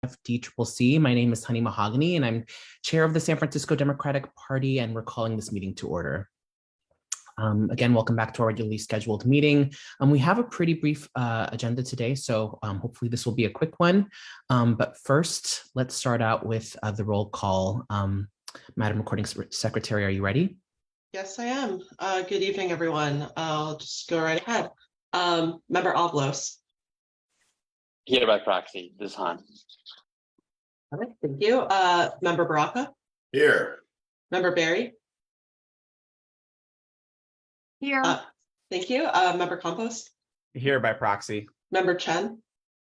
SFDCCC. My name is Honey Mahogany, and I'm chair of the San Francisco Democratic Party, and we're calling this meeting to order. Again, welcome back to our regularly scheduled meeting. We have a pretty brief agenda today, so hopefully this will be a quick one. But first, let's start out with the roll call. Madam Recording Secretary, are you ready? Yes, I am. Good evening, everyone. I'll just go right ahead. Member Oblos. Here by proxy, this is Han. All right, thank you. Member Baraka. Here. Member Barry. Here. Thank you. Member Compost. Here by proxy. Member Chen.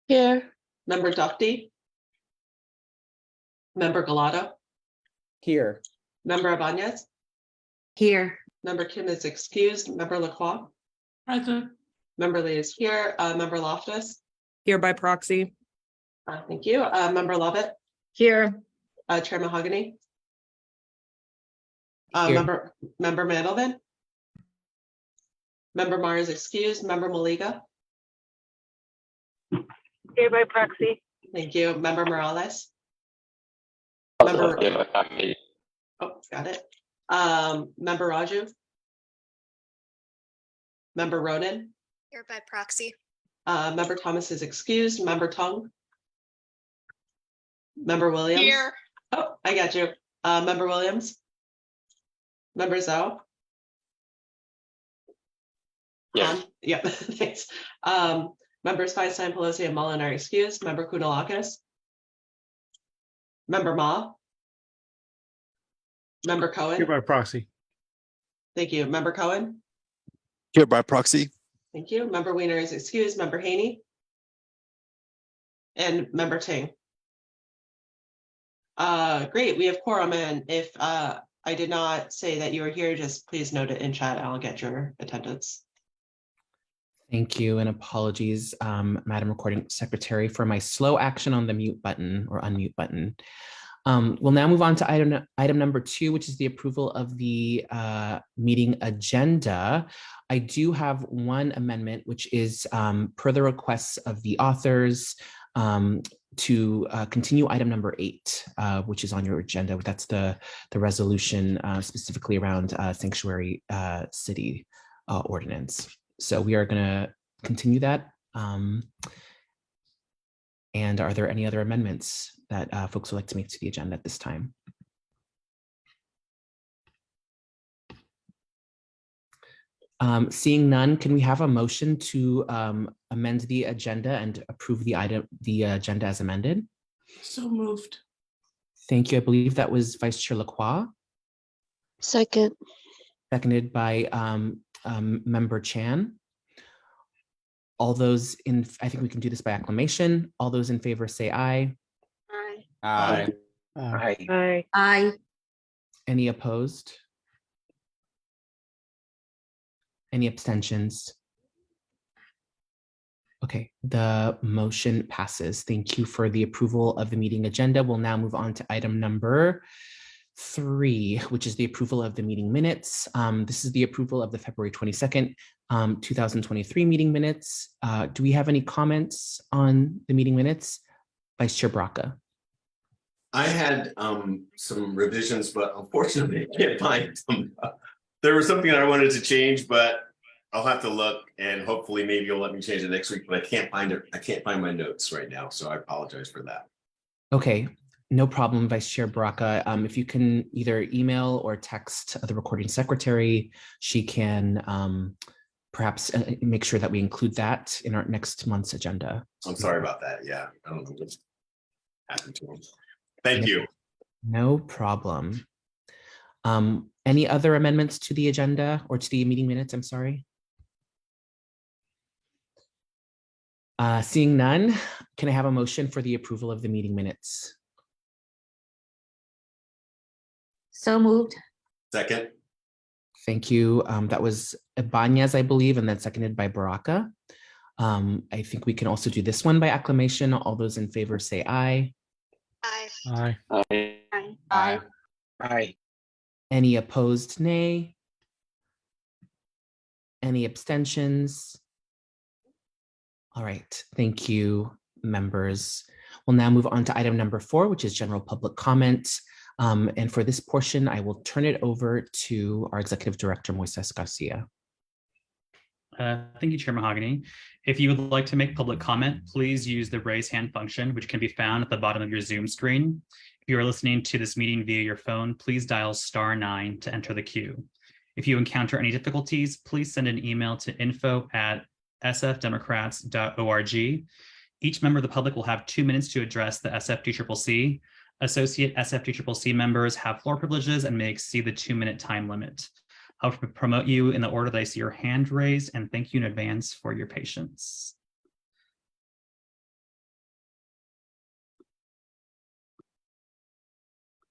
Here. Member Dufty. Member Galato. Here. Member Abanez. Here. Member Kim is excused. Member Lacroix. Present. Member Lee is here. Member Loftus. Here by proxy. Thank you. Member Lovett. Here. Chair Mahogany. Here. Member Mandelman. Member Mars is excused. Member Maliga. Here by proxy. Thank you. Member Morales. Also here by proxy. Oh, got it. Member Raju. Member Ronan. Here by proxy. Member Thomas is excused. Member Tung. Member Williams. Here. Oh, I got you. Member Williams. Member Zhao. Yes. Yep, thanks. Members Feinstein, Pelosi, and Mullen are excused. Member Kounalakis. Member Ma. Member Cohen. Here by proxy. Thank you. Member Cohen. Here by proxy. Thank you. Member Weiner is excused. Member Haney. And Member Ting. Great, we have quorum, and if I did not say that you were here, just please note it in chat and I'll get your attendance. Thank you, and apologies, Madam Recording Secretary, for my slow action on the mute button or unmute button. We'll now move on to item number 2, which is the approval of the meeting agenda. I do have one amendment, which is per the requests of the authors to continue item number 8, which is on your agenda. That's the resolution specifically around sanctuary city ordinance. So we are going to continue that. And are there any other amendments that folks would like to make to the agenda at this time? Seeing none, can we have a motion to amend the agenda and approve the agenda as amended? So moved. Thank you. I believe that was Vice Chair Lacroix. Second. Seconded by Member Chan. All those in, I think we can do this by acclamation. All those in favor say aye. Aye. Aye. Aye. Aye. Any opposed? Any abstentions? Okay, the motion passes. Thank you for the approval of the meeting agenda. We'll now move on to item number 3, which is the approval of the meeting minutes. This is the approval of the February 22nd, 2023 meeting minutes. Do we have any comments on the meeting minutes? Vice Chair Braca. I had some revisions, but unfortunately I can't find them. There was something that I wanted to change, but I'll have to look, and hopefully maybe you'll let me change it next week, but I can't find it. I can't find my notes right now, so I apologize for that. Okay, no problem, Vice Chair Braca. If you can either email or text the recording secretary, she can perhaps make sure that we include that in our next month's agenda. I'm sorry about that. Yeah, I don't know what's happened to them. Thank you. No problem. Any other amendments to the agenda or to the meeting minutes? I'm sorry. Seeing none, can I have a motion for the approval of the meeting minutes? So moved. Second. Thank you. That was Abanez, I believe, and then seconded by Baraka. I think we can also do this one by acclamation. All those in favor say aye. Aye. Aye. Aye. Aye. Aye. Aye. Any opposed, nay? Any abstentions? All right, thank you, members. We'll now move on to item number 4, which is general public comment. And for this portion, I will turn it over to our Executive Director, Moises Garcia. Thank you, Chair Mahogany. If you would like to make public comment, please use the raise hand function, which can be found at the bottom of your Zoom screen. If you are listening to this meeting via your phone, please dial *9 to enter the queue. If you encounter any difficulties, please send an email to info@sfdemocrats.org. Each member of the public will have 2 minutes to address the SFDCCC. Associate SFDCCC members have floor privileges and may exceed the 2-minute time limit. I'll promote you in the order that I see your hand raised, and thank you in advance for your patience.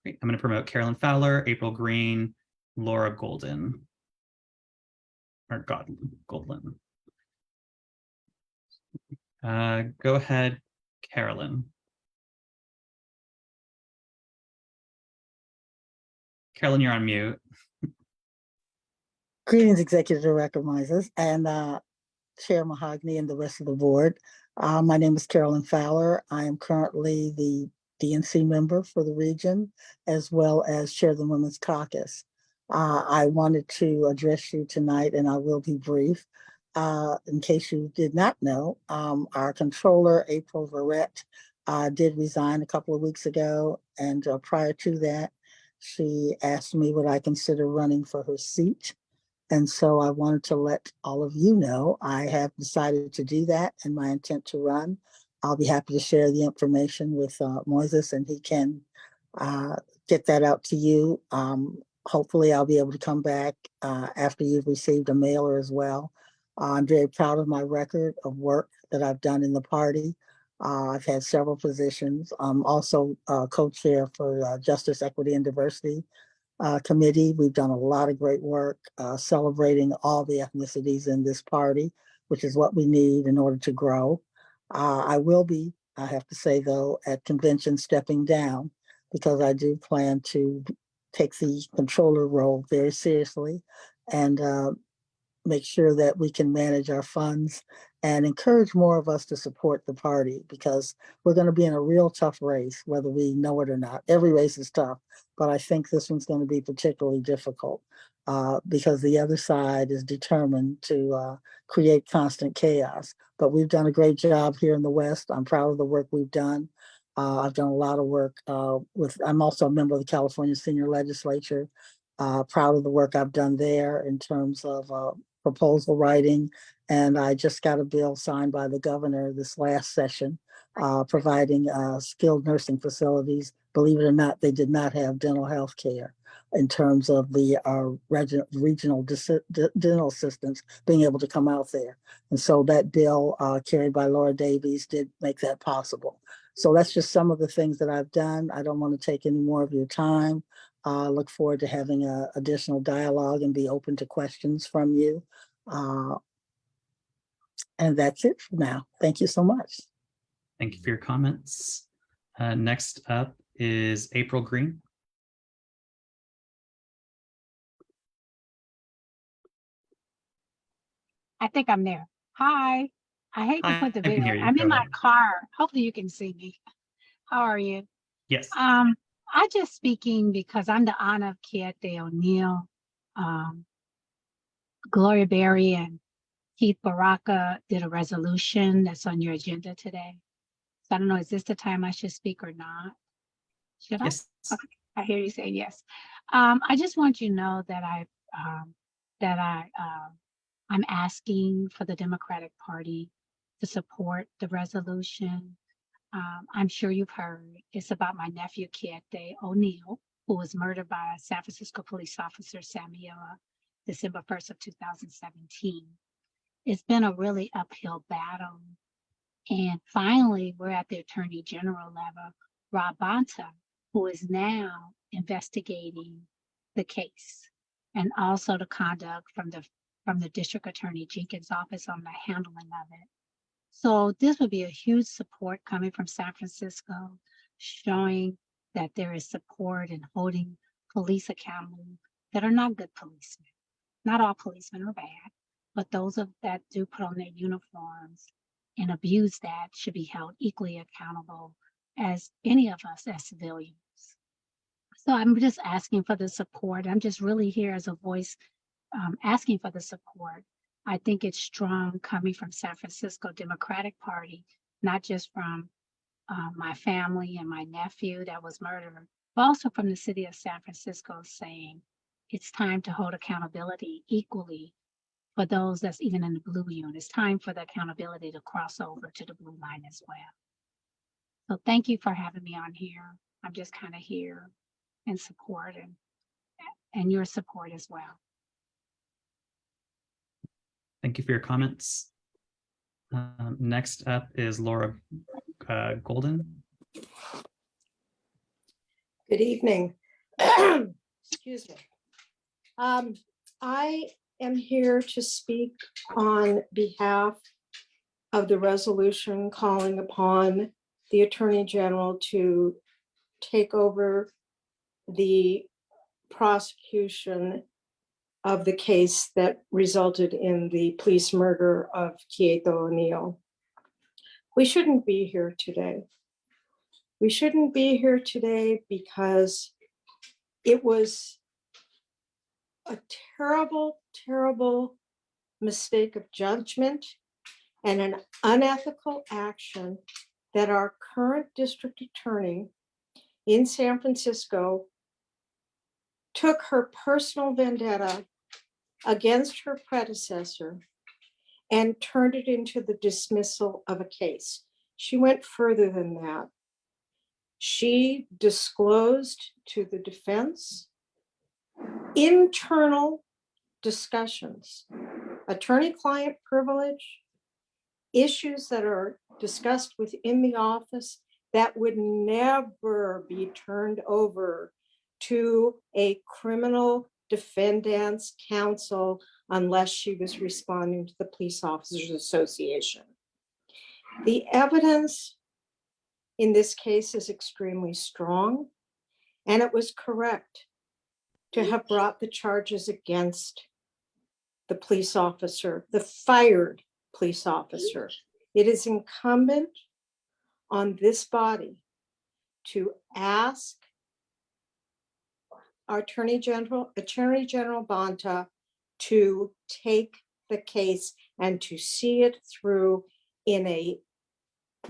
Great. I'm going to promote Carolyn Fowler, April Green, Laura Goldin. Goldlin. Go ahead, Carolyn. Carolyn, you're on mute. Greetings, Executive Director Moises and Chair Mahogany and the rest of the board. My name is Carolyn Fowler. I am currently the DNC member for the region, as well as Chair of the Women's Caucus. I wanted to address you tonight, and I will be brief. In case you did not know, our controller, April Verrett, did resign a couple of weeks ago, and prior to that, she asked me would I consider running for her seat. And so I wanted to let all of you know I have decided to do that and my intent to run. I'll be happy to share the information with Moises, and he can get that out to you. Hopefully I'll be able to come back after you've received a mailer as well. I'm very proud of my record of work that I've done in the party. I've had several positions. I'm also co-chair for Justice, Equity, and Diversity Committee. We've done a lot of great work celebrating all the ethnicities in this party, which is what we need in order to grow. I will be, I have to say though, at convention stepping down, because I do plan to take the controller role very seriously and make sure that we can manage our funds and encourage more of us to support the party, because we're going to be in a real tough race, whether we know it or not. Every race is tough, but I think this one's going to be particularly difficult because the other side is determined to create constant chaos. But we've done a great job here in the West. I'm proud of the work we've done. I've done a lot of work I'm also a member of the California Senior Legislature. Proud of the work I've done there in terms of proposal writing. And I just got a bill signed by the governor this last session, providing skilled nursing facilities. Believe it or not, they did not have dental health care in terms of the regional dental assistants being able to come out there. And so that bill carried by Laura Davies did make that possible. So that's just some of the things that I've done. I don't want to take any more of your time. Look forward to having additional dialogue and be open to questions from you. And that's it for now. Thank you so much. Thank you for your comments. Next up is April Green. I think I'm there. Hi. I hate to put the I can video. hear you. I'm Go in my ahead. car. Hopefully you can see me. How are you? Yes. I just speaking because I'm the honor of Kiete O'Neill, Gloria Berry, and Keith Baraka did a resolution that's on your agenda today. So I don't know, is this the time I should speak or not? Should I? Yes. Okay. I hear you say yes. I just want you to know that I'm asking for the Democratic Party to support the resolution. I'm sure you've heard it's about my nephew, Kiete O'Neill, who was murdered by a San Francisco police officer, Samuela, December 1st of 2017. It's been a really uphill battle. And finally, we're at the Attorney General level, Rob Bonta, who is now investigating the case and also the conduct from the District Attorney Jenkins' office on the handling of it. So this would be a huge support coming from San Francisco, showing that there is support and holding police accountable that are not good policemen. Not all policemen are bad, but those that do put on their uniforms and abuse that should be held equally accountable as any of us as civilians. So I'm just asking for the support. I'm just really here as a voice asking for the support. I think it's strong coming from San Francisco Democratic Party, not just from my family and my nephew that was murdered, but also from the city of San Francisco saying it's time to hold accountability equally for those that's even in the blue unit. It's time for the accountability to cross over to the blue line as well. So thank you for having me on here. I'm just kind of here in support and your support as well. Thank you for your comments. Next up is Laura Golden. Good evening. Excuse me. I am here to speak on behalf of the resolution calling upon the Attorney General to take over the prosecution of the case that resulted in the police murder of Quieto O'Neill. We shouldn't be here today. We shouldn't be here today because it was a terrible, terrible mistake of judgment and an unethical action that our current district attorney in San Francisco took her personal vendetta against her predecessor and turned it into the dismissal of a case. She went further than that. She disclosed to the defense internal discussions, attorney-client privilege, issues that are discussed within the office that would never be turned over to a criminal defendant's counsel unless she was responding to the Police Officers Association. The evidence in this case is extremely strong, and it was correct to have brought the charges against the police officer, the fired police officer. It is incumbent on this body to ask our Attorney General Bonta to take the case and to see it through in a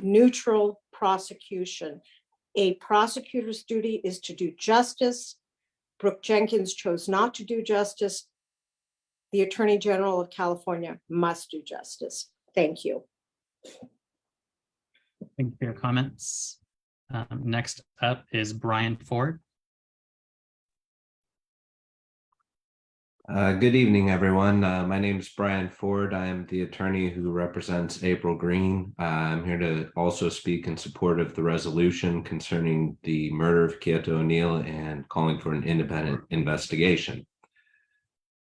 neutral prosecution. A prosecutor's duty is to do justice. Brooke Jenkins chose not to do justice. The Attorney General of California must do justice. Thank you. Thank you for your comments. Next up is Brian Ford. Good evening, everyone. My name is Brian Ford. I am the attorney who represents April Green. I'm here to also speak in support of the resolution concerning the murder of Quieto O'Neill and calling for an independent investigation.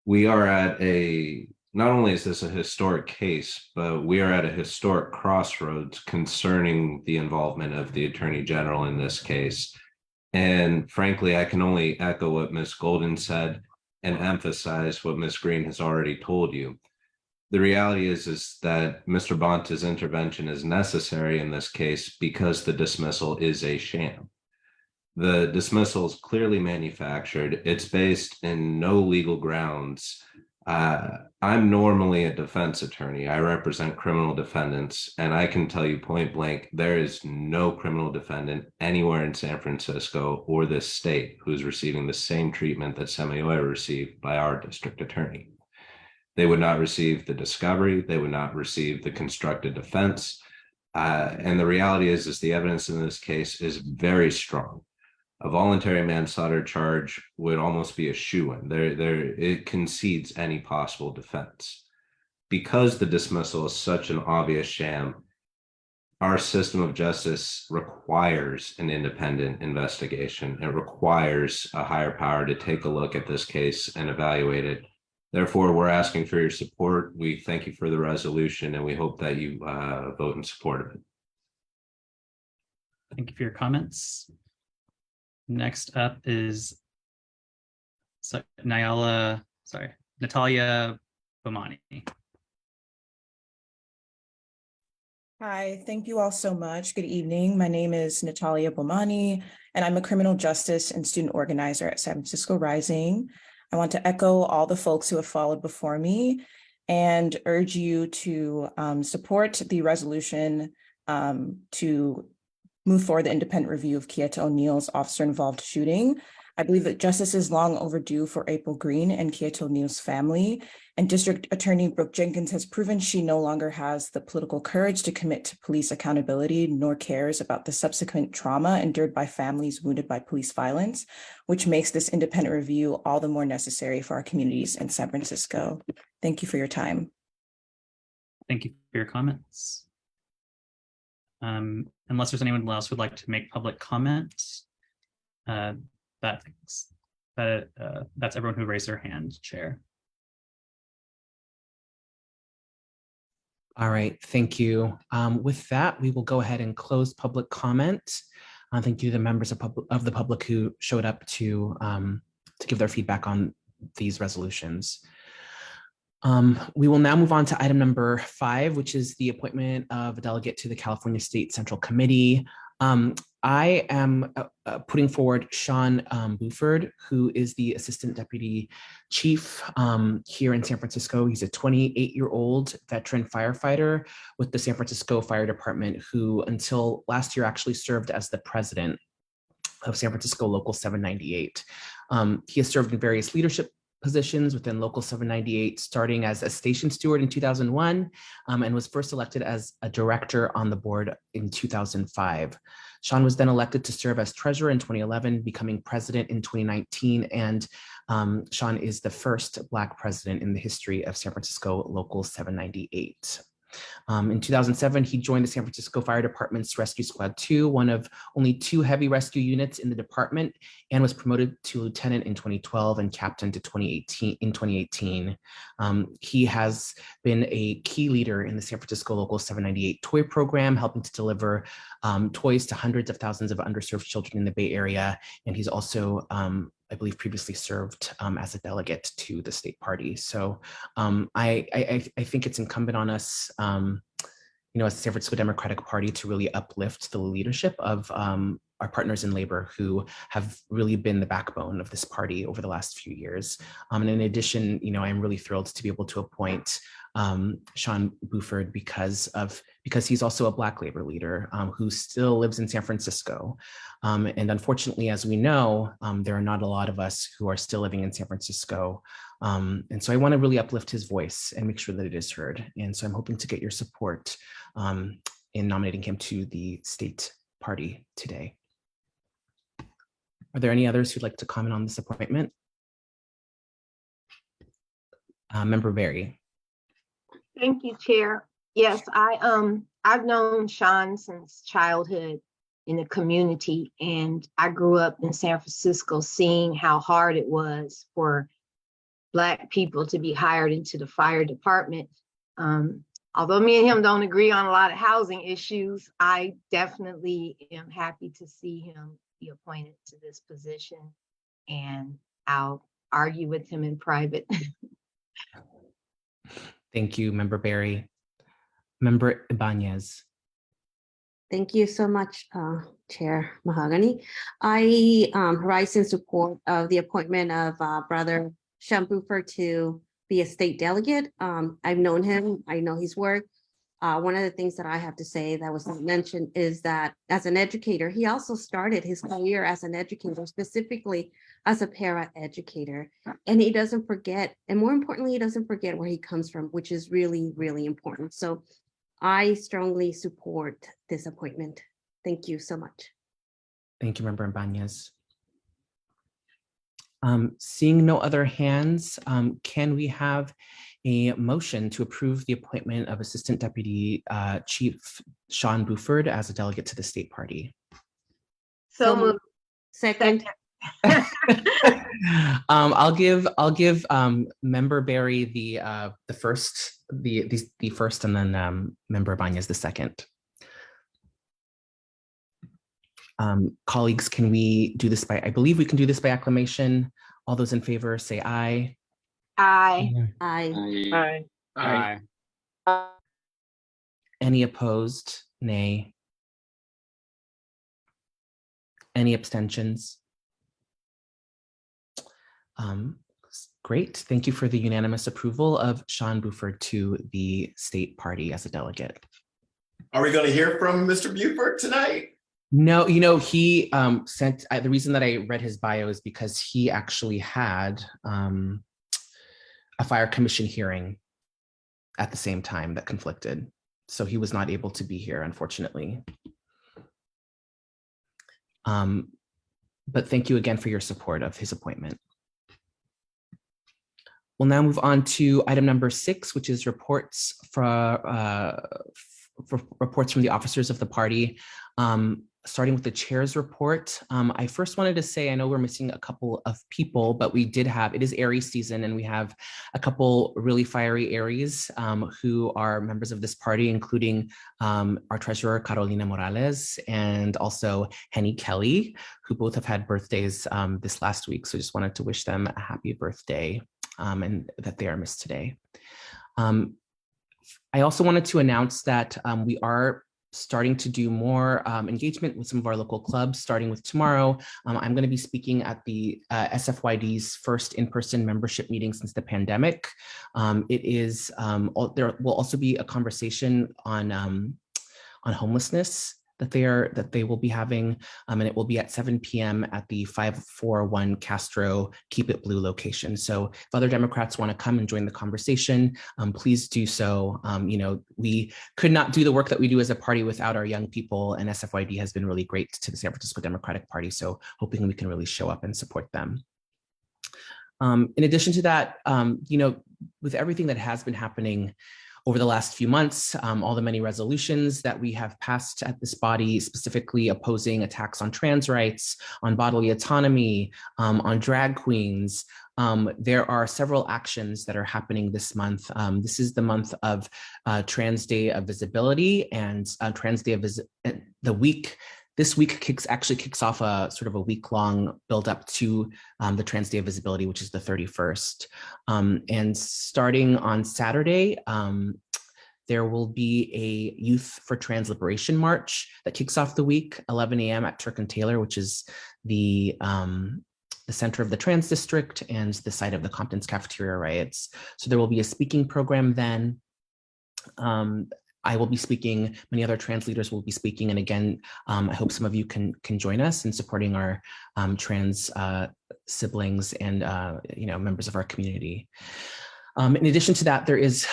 We are at not only is this a historic case, but we are at a historic crossroads concerning the involvement of the Attorney General in this case. And frankly, I can only echo what Ms. Golden said and emphasize what Ms. Green has already told you. The reality is that Mr. Bonta's intervention is necessary in this case because the dismissal is a sham. The dismissal is clearly manufactured. It's based in no legal grounds. I'm normally a defense attorney. I represent criminal defendants, and I can tell you point blank, there is no criminal defendant anywhere in San Francisco or this state who's receiving the same treatment that Semioya received by our district attorney. They would not receive the discovery. They would not receive the constructed defense. And the reality is the evidence in this case is very strong. A voluntary manslaughter charge would almost be a shoo-in. It concedes any possible defense. Because the dismissal is such an obvious sham, our system of justice requires an independent investigation. It requires a higher power to take a look at this case and evaluate it. Therefore, we're asking for your support. We thank you for the resolution, and we hope that you vote in support of it. Thank you for your comments. Next up is Natalia Bomani. Hi, thank you all so much. Good evening. My name is Natalia Bomani, and I'm a criminal justice and student organizer at San Francisco Rising. I want to echo all the folks who have followed before me and urge you to support the resolution to move forward the independent review of Kieta O'Neill's officer-involved shooting. I believe that justice is long overdue for April Green and Kieta O'Neill's family, and District Attorney Brooke Jenkins has proven she no longer has the political courage to commit to police accountability, nor cares about the subsequent trauma endured by families wounded by police violence, which makes this independent review all the more necessary for our communities in San Francisco. Thank you for your time. Thank you for your comments. Unless there's anyone else who'd like to make public comments, that's everyone who raised their hand, Chair. All right, thank you. With that, we will go ahead and close public comment. Thank you to the members of the public who showed up to give their feedback on these resolutions. We will now move on to item number 5, which is the appointment of a delegate to the California State Central Committee. I am putting forward Sean Buford, who is the Assistant Deputy Chief here in San Francisco. He's a 28-year-old veteran firefighter with the San Francisco Fire Department, who until last year actually served as the president of San Francisco Local 798. He has served in various leadership positions within Local 798, starting as a station steward in 2001, and was first elected as a director on the board in 2005. Sean was then elected to serve as treasurer in 2011, becoming president in 2019, and Sean is the first Black president in the history of San Francisco Local 798. In 2007, he joined the San Francisco Fire Department's Rescue Squad 2, one of only 2 heavy rescue units in the department, and was promoted to lieutenant in 2012 and captain to 2018. He has been a key leader in the San Francisco Local 798 toy program, helping to deliver toys to hundreds of thousands of underserved children in the Bay Area. And he's also I believe previously served as a delegate to the state party. So I think it's incumbent on us, as the San Francisco Democratic Party, to really uplift the leadership of our partners in labor who have really been the backbone of this party over the last few years. And in addition, I'm really thrilled to be able to appoint Sean Buford because he's also a Black labor leader who still lives in San Francisco. And unfortunately, as we know, there are not a lot of us who are still living in San Francisco. And so I want to really uplift his voice and make sure that it is heard. And so I'm hoping to get your support in nominating him to the state party today. Are there any others who'd like to comment on this appointment? Member Berry. Thank you, Chair. Yes, I've known Sean since childhood in the community, and I grew up in San Francisco seeing how hard it was for Black people to be hired into the fire department. Although me and him don't agree on a lot of housing issues, I definitely am happy to see him be appointed to this position, and I'll argue with him in private. Thank you, Member Berry. Member Ibanez. Thank you so much, Chair Mahogany. I rise in support of the appointment of Brother Sean Buford to be a state delegate. I've known him, I know his work. One of the things that I have to say that was not mentioned is that as an educator, he also started his career as an educator, specifically as a para-educator. And he doesn't forget, and more importantly, he doesn't forget where he comes from, which is really, really important. So I strongly support this appointment. Thank you so much. Thank you, Member Ibanez. Seeing no other hands, can we have a motion to approve the appointment of Assistant Deputy Chief Sean Buford as a delegate to the state party? So moved. Second. I'll give Member Berry the first, and then Member Ibanez the second. Colleagues, can we do this by, I believe we can do this by acclamation. All those in favor say aye. Aye. Aye. Aye. Any opposed? Nay. Any abstentions? Great. Thank you for the unanimous approval of Sean Buford to the state party as a delegate. Are we going to hear from Mr. Buford tonight? No, he sent, the reason that I read his bio is because he actually had a fire commission hearing at the same time that conflicted. So he was not able to be here, unfortunately. But thank you again for your support of his appointment. We'll now move on to item number 6, which is reports reports from the officers of the party. Starting with the chair's report, I first wanted to say, I know we're missing a couple of people, but we did have, it is Aries season, and we have a couple really fiery Aries who are members of this party, including our treasurer, Carolina Morales, and also Henny Kelly, who both have had birthdays this last week. So just wanted to wish them a happy birthday and that they are missed today. I also wanted to announce that we are starting to do more engagement with some of our local clubs, starting with tomorrow. I'm going to be speaking at the SFYD's first in-person membership meeting since the pandemic. There will also be a conversation on homelessness that they will be having, and it will be at 7 p.m. at the 541 Castro Keep It Blue location. So if other Democrats want to come and join the conversation, please do so. We could not do the work that we do as a party without our young people, and SFYD has been really great to the San Francisco Democratic Party. So hoping we can really show up and support them. In addition to that, with everything that has been happening over the last few months, all the many resolutions that we have passed at this body, specifically opposing attacks on trans rights, on bodily autonomy, on drag queens, there are several actions that are happening this month. This is the month of Trans Day of Visibility, and Trans Day of This week actually kicks off a sort of a week-long build-up to the Trans Day of Visibility, which is the 31st. And starting on Saturday, there will be a Youth for Trans Liberation March that kicks off the week, 11 a.m. at Turk and Taylor, which is the center of the trans district and the site of the Compton's cafeteria riots. So there will be a speaking program then. I will be speaking, many other trans leaders will be speaking. And again, I hope some of you can join us in supporting our trans siblings and members of our community. In addition to that, there is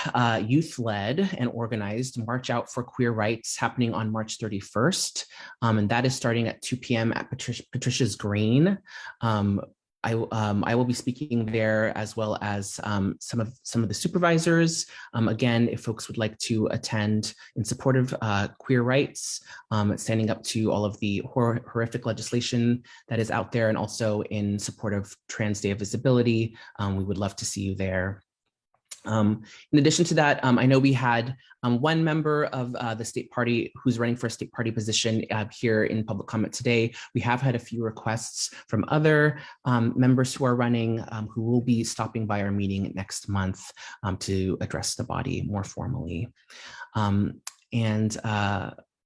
youth-led and organized March Out for Queer Rights happening on March 31st. And that is starting at 2 p.m. at Patricia's Green. I will be speaking there, as well as some of the supervisors. Again, if folks would like to attend in support of queer rights, standing up to all of the horrific legislation that is out there, and also in support of Trans Day of Visibility, we would love to see you there. In addition to that, I know we had one member of the state party who's running for a state party position here in public comment today. We have had a few requests from other members who are running, who will be stopping by our meeting next month to address the body more formally.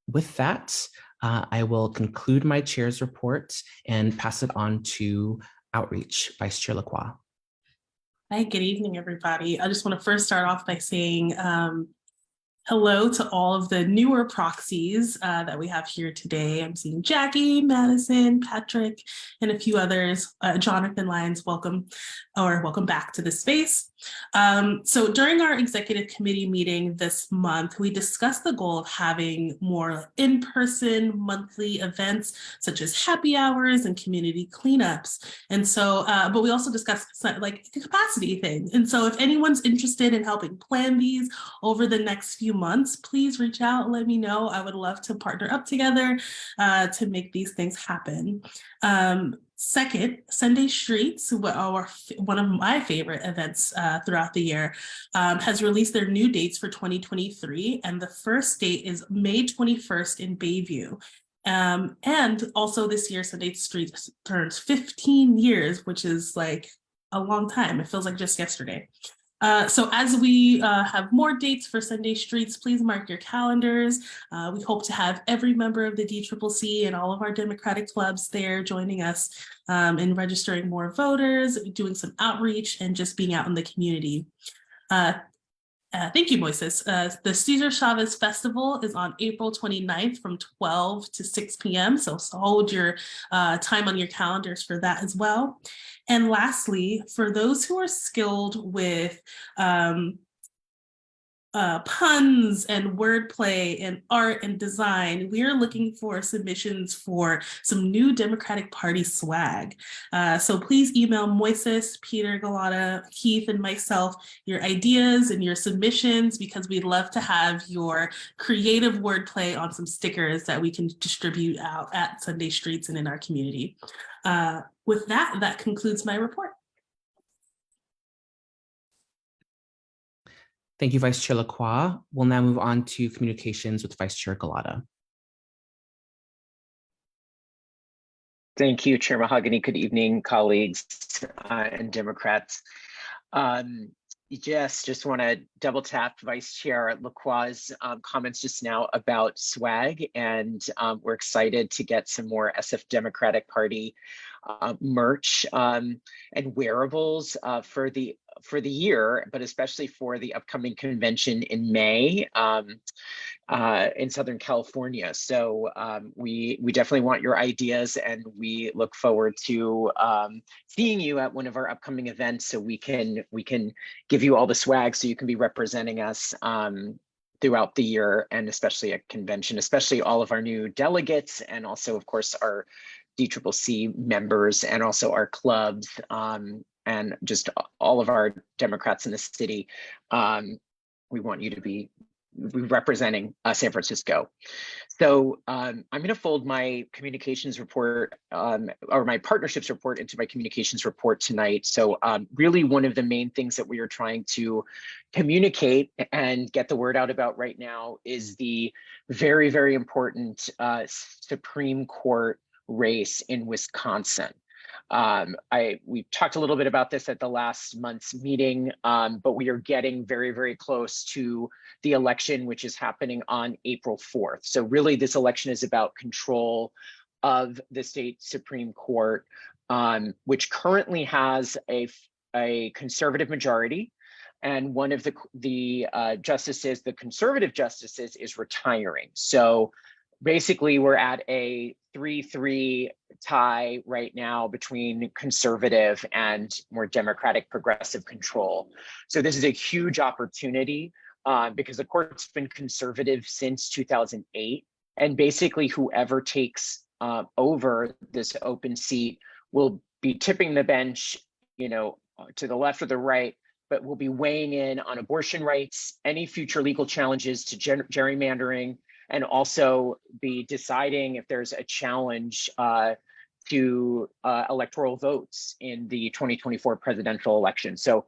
With that, I will conclude my chair's report and pass it on to Outreach, Vice Chair Lacroix. Hi, good evening, everybody. I just want to first start off by saying hello to all of the newer proxies that we have here today. I'm seeing Jackie, Madison, Patrick, and a few others. Jonathan Lyons, welcome back to the space. So during our executive committee meeting this month, we discussed the goal of having more in-person monthly events, such as happy hours and community cleanups. And so, but we also discussed like a capacity thing. And so if anyone's interested in helping plan these over the next few months, please reach out, let me know. I would love to partner up together to make these things happen. Second, Sunday Streets, one of my favorite events throughout the year, has released their new dates for 2023. And the first date is May 21st in Bayview. And also this year, Sunday Streets turns 15 years, which is like a long time. It feels like just yesterday. So as we have more dates for Sunday Streets, please mark your calendars. We hope to have every member of the DCCC and all of our Democratic clubs there joining us in registering more voters, doing some outreach, and just being out in the community. Thank you, Moises. The Cesar Chavez Festival is on April 29th from 12 to 6 p.m. So hold your time on your calendars for that as well. And lastly, for those who are skilled with puns and wordplay and art and design, we are looking for submissions for some new Democratic Party swag. So please email Moises, Peter, Galata, Keith, and myself your ideas and your submissions, because we'd love to have your creative wordplay on some stickers that we can distribute out at Sunday Streets and in our community. With that, that concludes my report. Thank you, Vice Chair Lacroix. We'll now move on to communications with Vice Chair Galata. Thank you, Chair Mahogany. Good evening, colleagues and Democrats. Yes, just want to double tap Vice Chair Lacroix's comments just now about swag, and we're excited to get some more SF Democratic Party merch and wearables for the year, but especially for the upcoming convention in May in Southern California. So we definitely want your ideas, and we look forward to seeing you at one of our upcoming events, so we can give you all the swag so you can be representing us throughout the year, and especially at convention, especially all of our new delegates, and also of course our DCCC members, and also our clubs, and just all of our Democrats in the city. We want you to be representing San Francisco. So I'm going to fold my communications report or my partnerships report into my communications report tonight. So really one of the main things that we are trying to communicate and get the word out about right now is the very, very important Supreme Court race in Wisconsin. We talked a little bit about this at the last month's meeting, but we are getting very, very close to the election, which is happening on April 4th. So really this election is about control of the state Supreme Court, which currently has a conservative majority. And one of the justices, the conservative justices, is retiring. So basically we're at a 3-3 tie right now between conservative and more Democratic progressive control. So this is a huge opportunity because the court's been conservative since 2008. And basically whoever takes over this open seat will be tipping the bench, to the left or the right, but will be weighing in on abortion rights, any future legal challenges to gerrymandering, and also be deciding if there's a challenge to electoral votes in the 2024 presidential election. So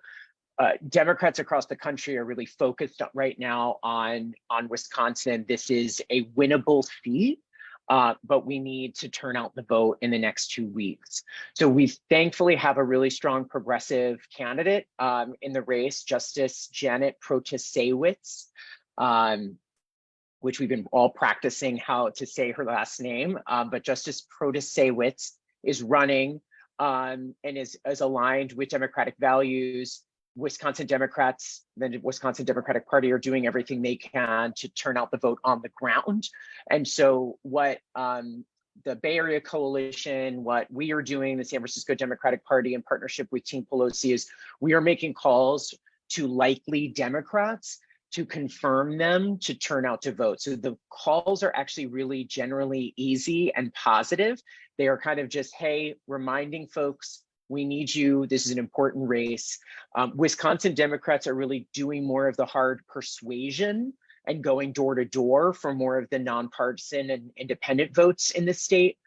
Democrats across the country are really focused right now on Wisconsin. This is a winnable seat, but we need to turn out the vote in the next 2 weeks. So we thankfully have a really strong progressive candidate in the race, Justice Janet Protasewicz, which we've been all practicing how to say her last name, but Justice Protasewicz is running and is aligned with Democratic values. Wisconsin Democrats, the Wisconsin Democratic Party, are doing everything they can to turn out the vote on the ground. And so what the Bay Area Coalition, what we are doing, the San Francisco Democratic Party in partnership with Team Pelosi, is we are making calls to likely Democrats to confirm them to turn out to vote. So the calls are actually really generally easy and positive. They are kind of just, hey, reminding folks, we need you. This is an important race. Wisconsin Democrats are really doing more of the hard persuasion and going door to door for more of the nonpartisan and independent votes in the state.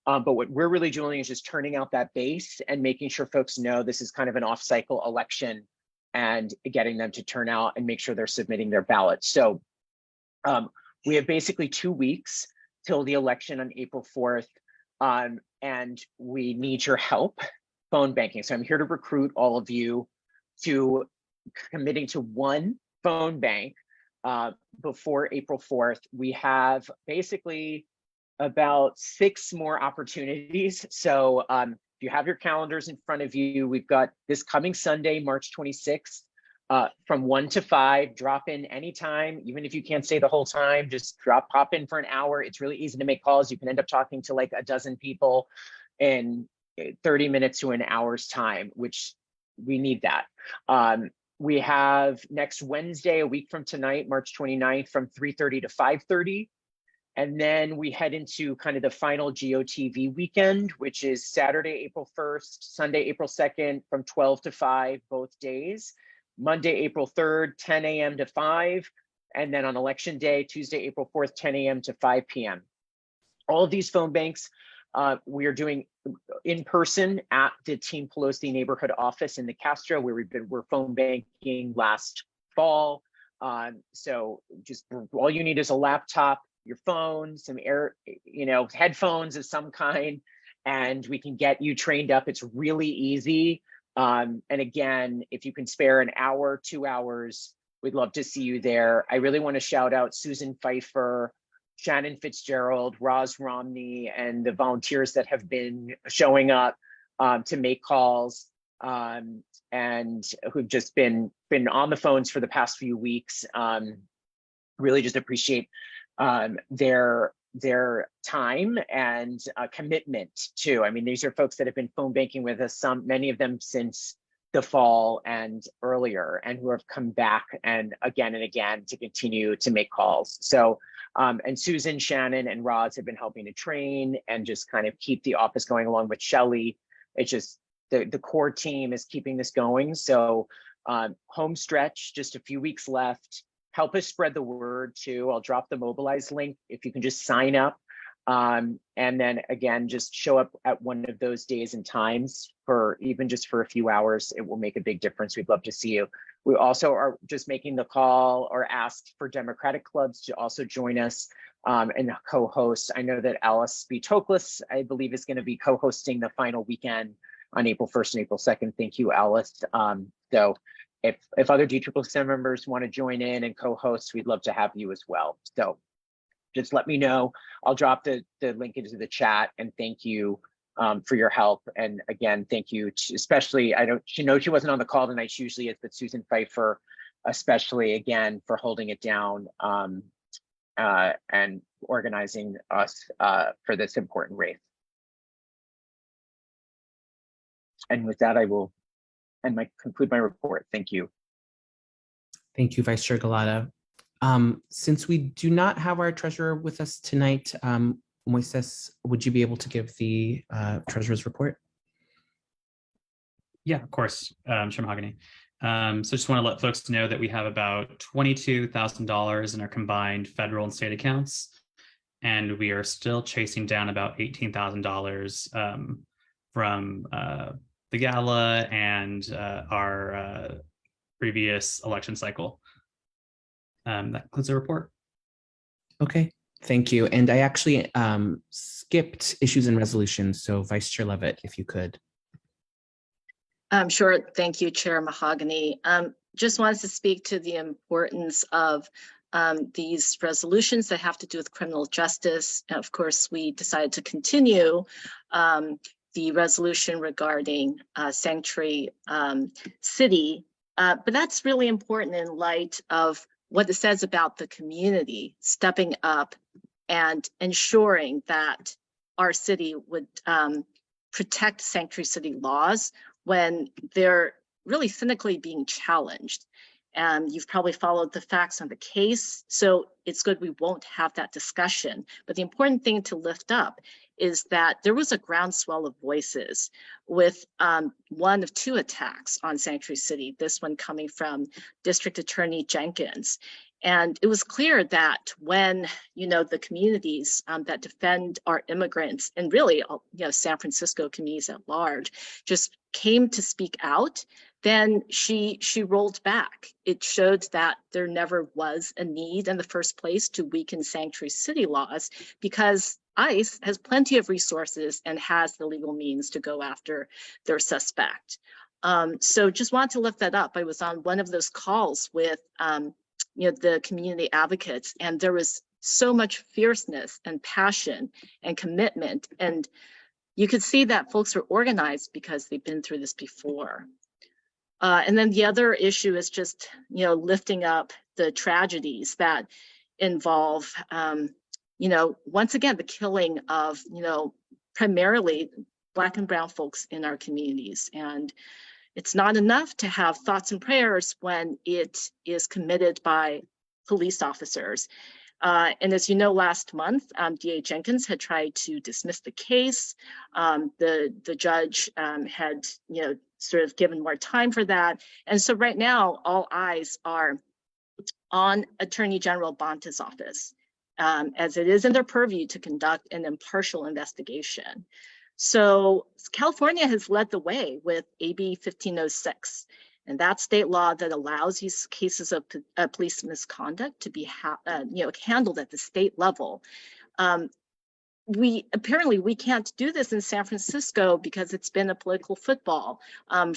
But what we're really doing is just turning out that base and making sure folks know this is kind of an off-cycle election, and getting them to turn out and make sure they're submitting their ballots. So we have basically 2 weeks till the election on April 4th, and we need your help phone banking. So I'm here to recruit all of you to committing to one phone bank before April 4th. We have basically about 6 more opportunities. So if you have your calendars in front of you, we've got this coming Sunday, March 26th, from 1 to 5, drop in anytime, even if you can't stay the whole time, just pop in for an hour. It's really easy to make calls. You can end up talking to like a dozen people in 30 minutes to an hour's time, which we need that. We have next Wednesday, a week from tonight, March 29th, from 3:30 to 5:30. And then we head into kind of the final GOTV weekend, which is Saturday, April 1st, Sunday, April 2nd, from 12 to 5, both days. Monday, April 3rd, 10 a.m. to 5. And then on election day, Tuesday, April 4th, 10 a.m. to 5 p.m. All of these phone banks we are doing in person at the Team Pelosi neighborhood office in the Castro, where we're phone banking last fall. So just all you need is a laptop, your phone, some headphones of some kind, and we can get you trained up. It's really easy. And again, if you can spare an hour, 2 hours, we'd love to see you there. I really want to shout out Susan Pfeiffer, Shannon Fitzgerald, Roz Romney, and the volunteers that have been showing up to make calls and who've just been on the phones for the past few weeks. Really just appreciate their time and commitment too. I mean, these are folks that have been phone banking with us, many of them since the fall and earlier, and who have come back and again to continue to make calls. So, and Susan, Shannon, and Roz have been helping to train and just kind of keep the office going along with Shelley. It's just the core team is keeping this going. So home stretch, just a few weeks left. Help us spread the word too. I'll drop the Mobilize link if you can just sign up. And then again, just show up at one of those days and times for even just for a few hours. It will make a big difference. We'd love to see you. We also are just making the call or asked for Democratic clubs to also join us and co-host. I know that Alice B. Toklas, I believe, is going to be co-hosting the final weekend on April 1st and April 2nd. Thank you, Alice. So if other DCCC members want to join in and co-host, we'd love to have you as well. So just let me know. I'll drop the link into the chat, and thank you for your help. And again, thank you to, especially, she wasn't on the call tonight, she usually is, but Susan Pfeiffer, especially again, for holding it down and organizing us for this important race. And with that, I will conclude my report. Thank you. Thank you, Vice Chair Galata. Since we do not have our treasurer with us tonight, Moises, would you be able to give the treasurer's report? Yeah, of course, Chair Mahogany. So just want to let folks know that we have about $22,000 in our combined federal and state accounts, and we are still chasing down about $18,000 from the gala and our previous election cycle. That concludes the report. Okay, thank you. And I actually skipped issues and resolutions. So Vice Chair Levitt, if you could. Sure. Thank you, Chair Mahogany. Just wanted to speak to the importance of these resolutions that have to do with criminal justice. And of course, we decided to continue the resolution regarding Sanctuary City, but that's really important in light of what it says about the community stepping up and ensuring that our city would protect Sanctuary City laws when they're really cynically being challenged. And you've probably followed the facts on the case, so it's good we won't have that discussion. But the important thing to lift up is that there was a groundswell of voices with one of two attacks on Sanctuary City, this one coming from District Attorney Jenkins. And it was clear that when, the communities that defend our immigrants and really, San Francisco communities at large just came to speak out, then she rolled back. It showed that there never was a need in the first place to weaken Sanctuary City laws because ICE has plenty of resources and has the legal means to go after their suspect. So just wanted to lift that up. I was on one of those calls with the community advocates, and there was so much fierceness and passion and commitment. And you could see that folks were organized because they've been through this before. And then the other issue is just, lifting up the tragedies that involve, once again, the killing of, primarily Black and Brown folks in our communities. And it's not enough to have thoughts and prayers when it is committed by police officers. And as you know, last month, DA Jenkins had tried to dismiss the case. The judge had, sort of given more time for that. And so right now, all eyes are on Attorney General Bonta's office, as it is in their purview to conduct an impartial investigation. So California has led the way with AB 1506. And that's state law that allows these cases of police misconduct to be handled at the state level. We can't do this in San Francisco because it's been a political football from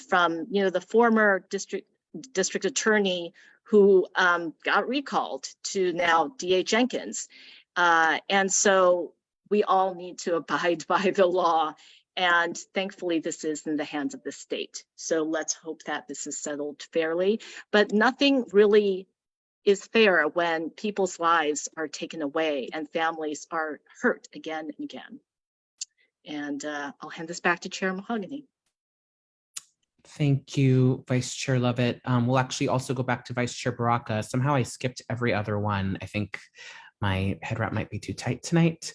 the former district attorney who got recalled to now DA Jenkins. And so we all need to abide by the law. And thankfully, this is in the hands of the state. So let's hope that this is settled fairly. But nothing really is fair when people's lives are taken away and families are hurt again and again. And I'll hand this back to Chair Mahogany. Thank you, Vice Chair Lovett. We'll actually also go back to Vice Chair Baraka. Somehow I skipped every other one. I think my head wrap might be too tight tonight.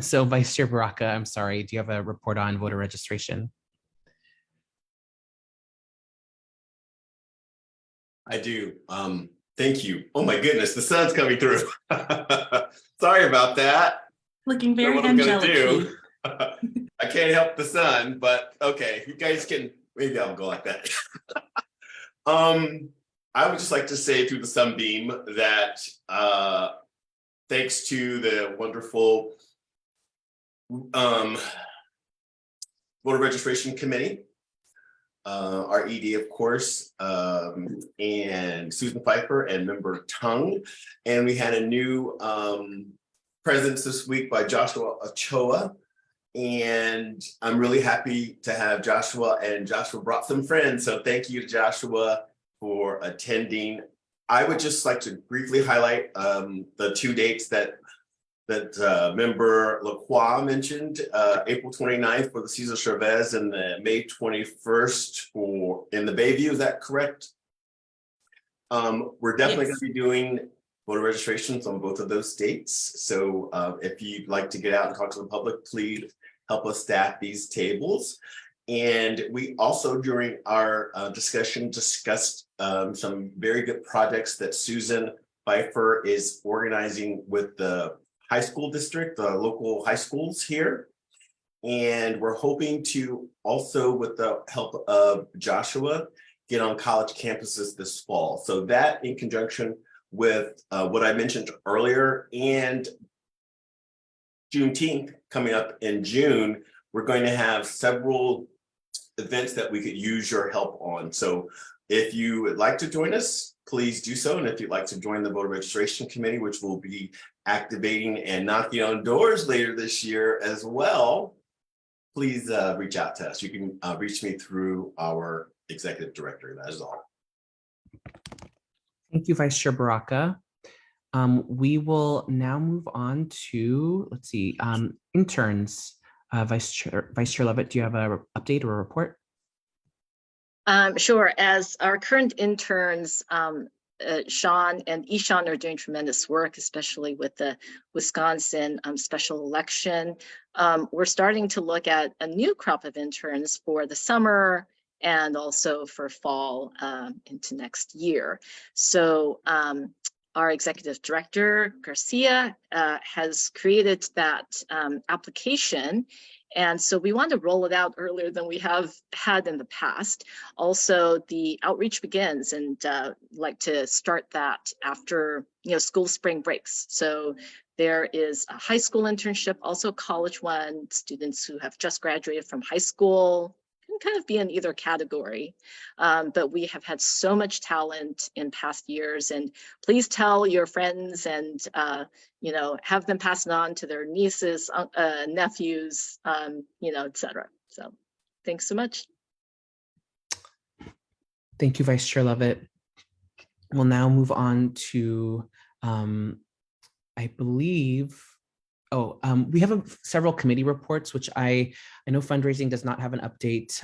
So Vice Chair Baraka, I'm sorry, do you have a report on voter registration? I do. Thank you. Oh my goodness, the sun's coming through. Sorry about that. Looking very what I'm gonna angelic. do. I can't help the sun, but okay, you guys can, maybe I'll go like that. I would just like to say through the sunbeam that thanks to the wonderful voter registration committee, our ED, of course, and Susan Pfeiffer and member Tung. And we had a new presence this week by Joshua Ochoa. And I'm really happy to have Joshua, and Joshua brought some friends. So thank you to Joshua for attending. I would just like to briefly highlight the two dates that member Lacroix mentioned, April 29th for the Cesar Chavez and the May 21st in the Bayview, is that correct? We're definitely going to be doing voter registrations on both of those dates. So if you'd like to get out and talk to the public, please help us staff these tables. And we also, during our discussion, discussed some very good projects that Susan Pfeiffer is organizing with the high school district, the local high schools here. And we're hoping to also, with the help of Joshua, get on college campuses this fall. So that in conjunction with what I mentioned earlier, and Juneteenth coming up in June, we're going to have several events that we could use your help on. So if you would like to join us, please do so. And if you'd like to join the voter registration committee, which will be activating and knocking on doors later this year as well, please reach out to us. You can reach me through our executive director. That is all. Thank you, Vice Chair Baraka. We will now move on to, let's see, interns. Vice Chair Lovett, do you have an update or a report? Sure. As our current interns, Sean and Ishan are doing tremendous work, especially with the Wisconsin special election. We're starting to look at a new crop of interns for the summer and also for fall into next year. So our executive director, Garcia, has created that application. And so we want to roll it out earlier than we have had in the past. Also, the outreach begins, and like to start that after school spring breaks. So there is a high school internship, also a college one, students who have just graduated from high school, can kind of be in either category. But we have had so much talent in past years, and please tell your friends and, you know, have them pass it on to their nieces, nephews, you know, et cetera. So thanks so much. Thank you, Vice Chair Levitt. We'll now move on to, I believe, we have several committee reports, which I know fundraising does not have an update.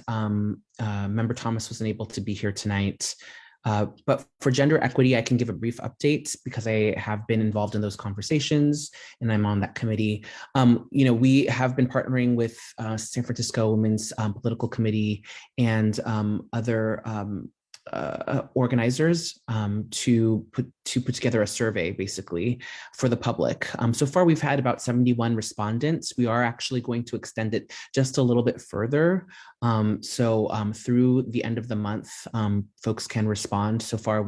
Member Thomas wasn't able to be here tonight. But for gender equity, I can give a brief update because I have been involved in those conversations and I'm on that committee. You know, we have been partnering with San Francisco Women's Political Committee and other organizers to put together a survey basically for the public. So far, we've had about 71 respondents. We are actually going to extend it just a little bit further. Through the end of the month, folks can respond. So far,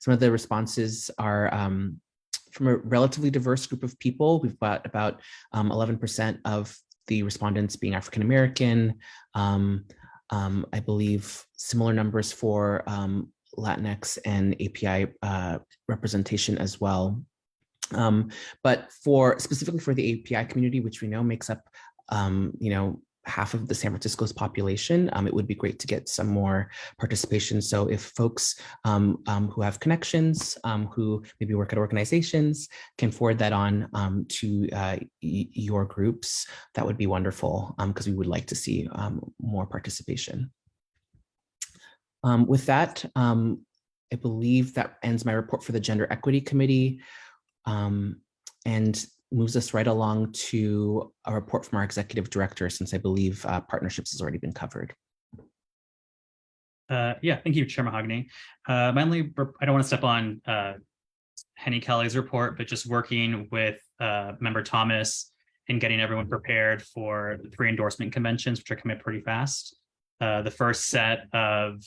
some of the responses are from a relatively diverse group of people. We've got about 11% of the respondents being African American. I believe similar numbers for Latinx and API representation as well. But specifically for the API community, which we know makes up, you know, half of the San Francisco's population, it would be great to get some more participation. So if folks who have connections, who maybe work at organizations, can forward that on to your groups, that would be wonderful, because we would like to see more participation. With that, I believe that ends my report for the Gender Equity Committee, and moves us right along to a report from our executive director, since I believe partnerships has already been covered. Yeah, thank you, Chair Mahogany. I don't want to step on Henny Kelly's report, but just working with Member Thomas and getting everyone prepared for the 3 endorsement conventions, which are coming up pretty fast. The first set of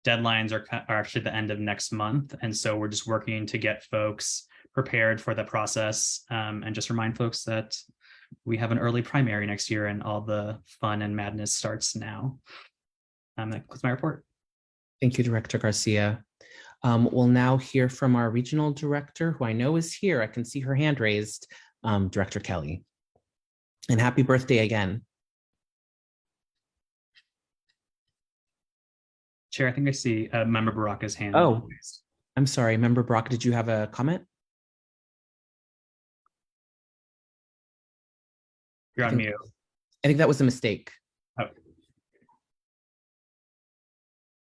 deadlines are actually the end of next month. And so we're just working to get folks prepared for the process, and just remind folks that we have an early primary next year and all the fun and madness starts now. That concludes my report. Thank you, Director Garcia. We'll now hear from our regional director, who I know is here. I can see her hand raised, Director Kelly. And happy birthday again. Chair, I think I see Member Baraka's hand. Oh, I'm sorry. Member Baraka, did you have a comment? You're on mute. I think that was a mistake. Oh.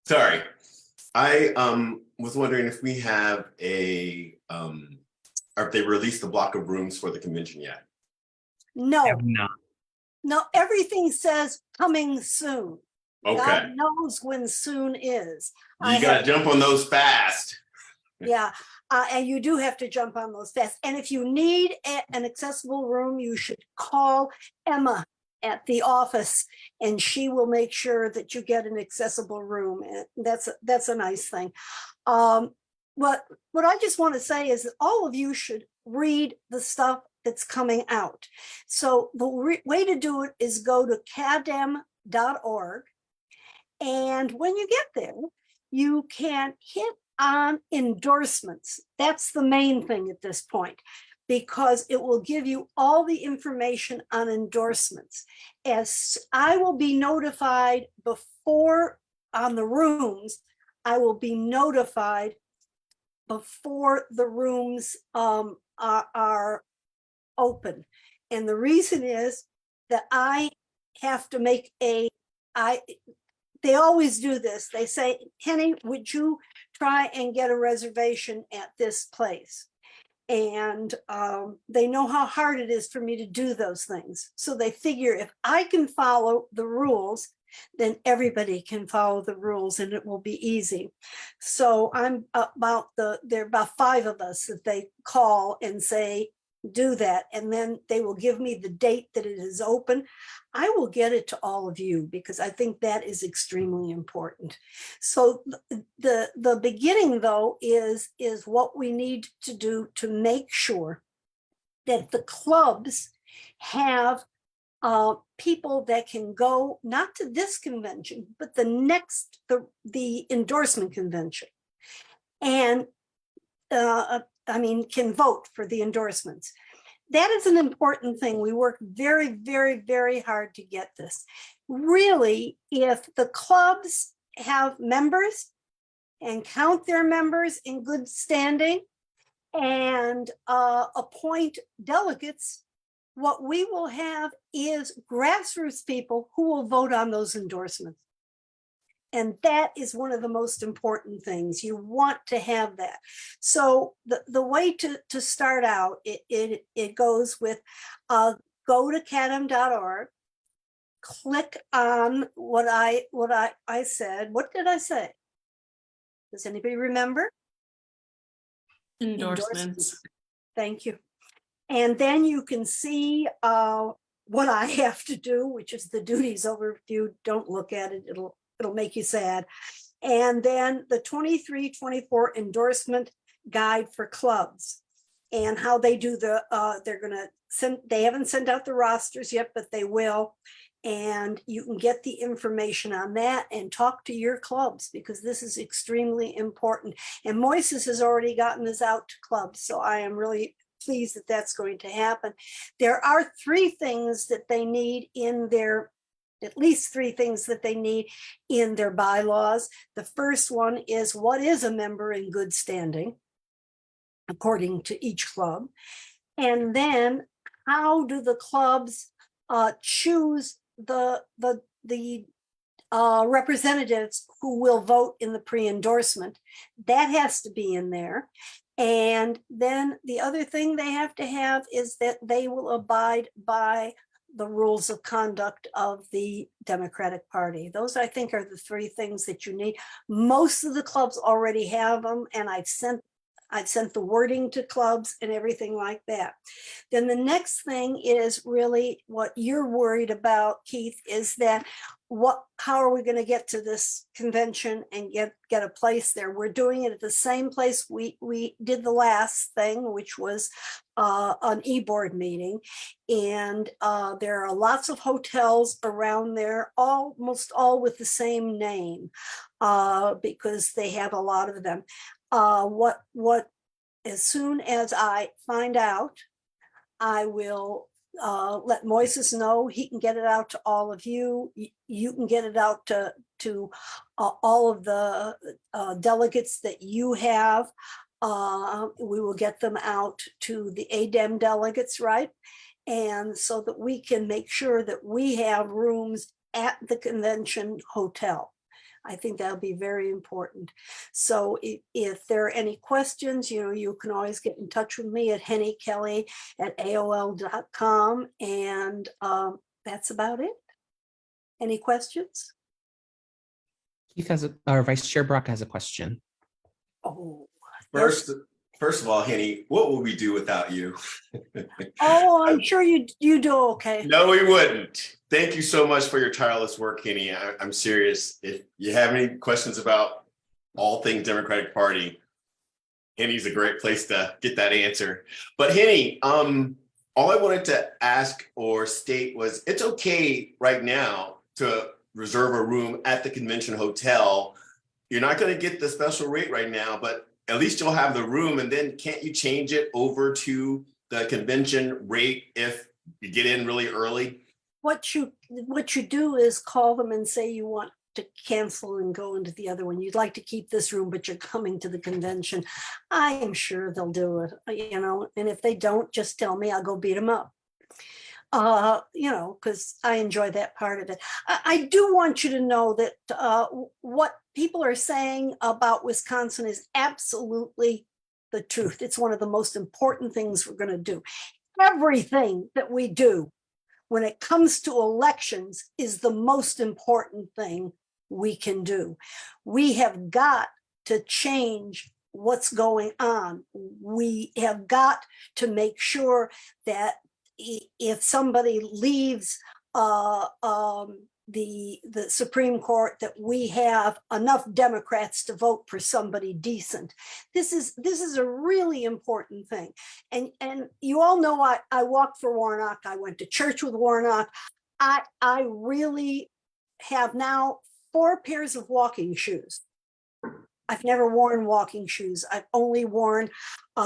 Sorry. I was wondering if we have or if they released the block of rooms for the convention yet. No, No. no, everything says coming soon. Okay. God knows when soon is. You got to jump on those fast. Yeah, and you do have to jump on those fast. And if you need an accessible room, you should call Emma at the office, and she will make sure that you get an accessible room. And that's a nice thing. What I just want to say is that all of you should read the stuff that's coming out. So the way to do it is go to cadem.org. And when you get there, you can hit on endorsements. That's the main thing at this point, because it will give you all the information on endorsements. As I will be notified before on the rooms, I will be notified before the rooms are open. And the reason is that I have to make they always do this. They say, Henny, would you try and get a reservation at this place? And they know how hard it is for me to do those things. So they figure if I can follow the rules, then everybody can follow the rules and it will be easy. So there are about 5 of us that they call and say, do that. And then they will give me the date that it is open. I will get it to all of you because I think that is extremely important. So the beginning though is what we need to do to make sure that the clubs have people that can go not to this convention, but the next, the endorsement convention. And can vote for the endorsements. That is an important thing. We work very, very, very hard to get this. Really, if the clubs have members and count their members in good standing and appoint delegates, what we will have is grassroots people who will vote on those endorsements. And that is one of the most important things. You want to have that. So the way to start out, it goes with go to cadam.org, click on what I said. What did I say? Does anybody remember? Endorsements. Thank you. And then you can see what I have to do, which is the duties overview. Don't look at it. It'll make you sad. And then the 23-24 endorsement guide for clubs and how they do they're going to send, they haven't sent out the rosters yet, but they will. And you can get the information on that and talk to your clubs because this is extremely important. And Moises has already gotten this out to clubs. So I am really pleased that that's going to happen. There are 3 things that they need in their at least 3 things that they need in their bylaws. The first one is what is a member in good standing, according to each club. And then how do the clubs choose the representatives who will vote in the pre-endorsement? That has to be in there. And then the other thing they have to have is that they will abide by the rules of conduct of the Democratic Party. Those, I think, are the 3 things that you need. Most of the clubs already have them, and I've sent the wording to clubs and everything like that. Then the next thing is really what you're worried about, Keith, is that how are we going to get to this convention and get a place there? We're doing it at the same place we did the last thing, which was an e-board meeting. And there are lots of hotels around there, almost all with the same name, because they have a lot of them. As soon as I find out, I will let Moises know. He can get it out to all of you. You can get it out to all of the delegates that you have. We will get them out to the ADEM delegates, right? And so that we can make sure that we have rooms at the convention hotel. I think that'll be very important. So if there are any questions, you can always get in touch with me at hennykelly@aol.com. And that's about it. Any questions? Keith our Vice Chair Brock has a question. Oh, First of all, Henny, what would we do without you? Oh, I'm sure you do okay. No, we wouldn't. Thank you so much for your tireless work, Henny. I'm serious. If you have any questions about all things Democratic Party, Henny's a great place to get that answer. But Henny, all I wanted to ask or state was it's okay right now to reserve a room at the convention hotel. You're not going to get the special rate right now, but at least you'll have the room. And then can't you change it over to the convention rate if you get in really early? What you do is call them and say you want to cancel and go into the other one. You'd like to keep this room, but you're coming to the convention. I am sure they'll do it, and if they don't, just tell me, I'll go beat them up. Because I enjoy that part of it. I do want you to know that what people are saying about Wisconsin is absolutely the truth. It's one of the most important things we're going to do. Everything that we do when it comes to elections is the most important thing we can do. We have got to change what's going on. We have got to make sure that if somebody leaves the Supreme Court that we have enough Democrats to vote for somebody decent. This is a really important thing. And you all know I walked for Warnock. I went to church with Warnock. I really have now 4 pairs of walking shoes. I've never worn walking shoes. I've only worn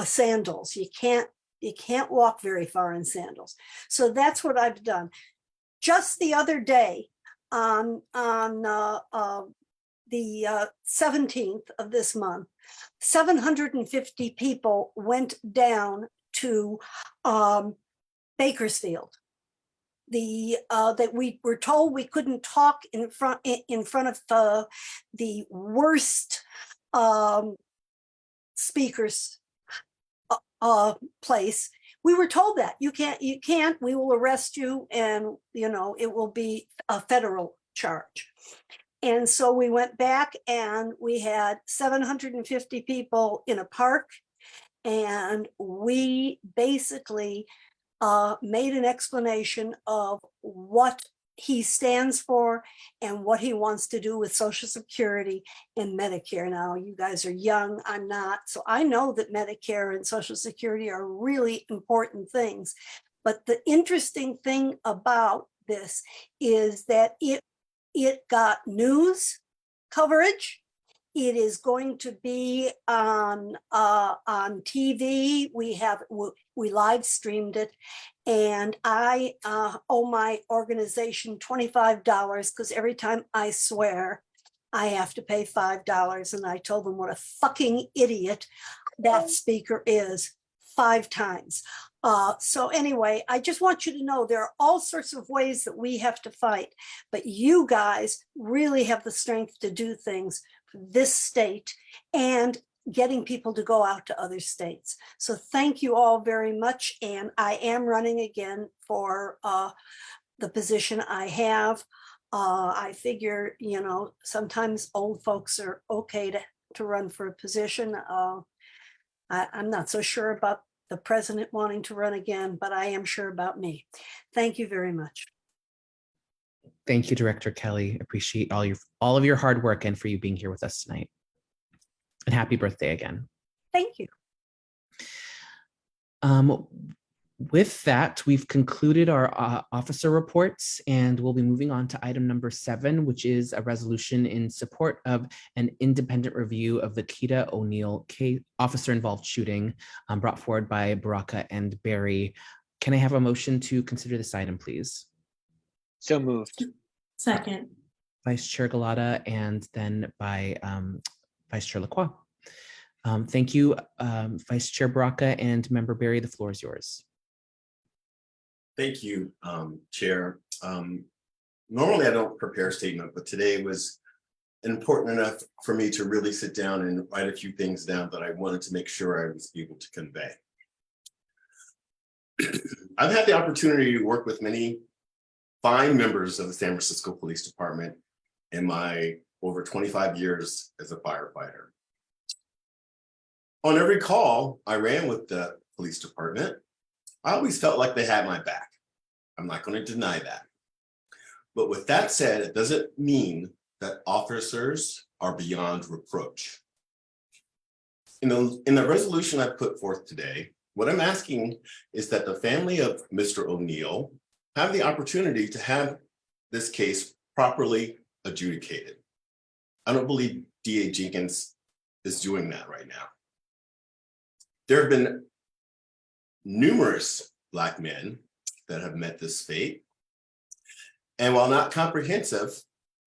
sandals. You can't walk very far in sandals. So that's what I've done. Just the other day, on the 17th of this month, 750 people went down to Bakersfield. That we were told we couldn't talk in front of the worst speakers place. We were told that you can't, we will arrest you, and it will be a federal charge. And so we went back and we had 750 people in a park, and we basically made an explanation of what he stands for and what he wants to do with Social Security and Medicare. Now, you guys are young, I'm not, so I know that Medicare and Social Security are really important things. But the interesting thing about this is that it got news coverage. It is going to be on TV. We live streamed it, and I owe my organization $25 because every time I swear, I have to pay $5. And I told them what a fucking idiot that speaker is 5 times. So anyway, I just want you to know there are all sorts of ways that we have to fight, but you guys really have the strength to do things for this state and getting people to go out to other states. So thank you all very much. And I am running again for the position I have. I figure, sometimes old folks are okay to run for a position. I'm not so sure about the president wanting to run again, but I am sure about me. Thank you very much. Thank you, Director Kelly. Appreciate all of your hard work and for you being here with us tonight. And happy birthday again. Thank you. With that, we've concluded our officer reports, and we'll be moving on to item number 7, which is a resolution in support of an independent review of the Keita O'Neill officer-involved shooting brought forward by Baraka and Barry. Can I have a motion to consider this item, please? So moved. Second. Vice Chair Galata, and then by Vice Chair Lacroix. Thank you, Vice Chair Baraka and Member Barry. The floor is yours. Thank you, Chair. Normally I don't prepare a statement, but today was important enough for me to really sit down and write a few things down that I wanted to make sure I was able to convey. I've had the opportunity to work with many fine members of the San Francisco Police Department in my over 25 years as a firefighter. On every call I ran with the police department, I always felt like they had my back. I'm not going to deny that. But with that said, it doesn't mean that officers are beyond reproach. In the resolution I put forth today, what I'm asking is that the family of Mr. O'Neill have the opportunity to have this case properly adjudicated. I don't believe DA Jenkins is doing that right now. There have been numerous Black men that have met this fate. And while not comprehensive,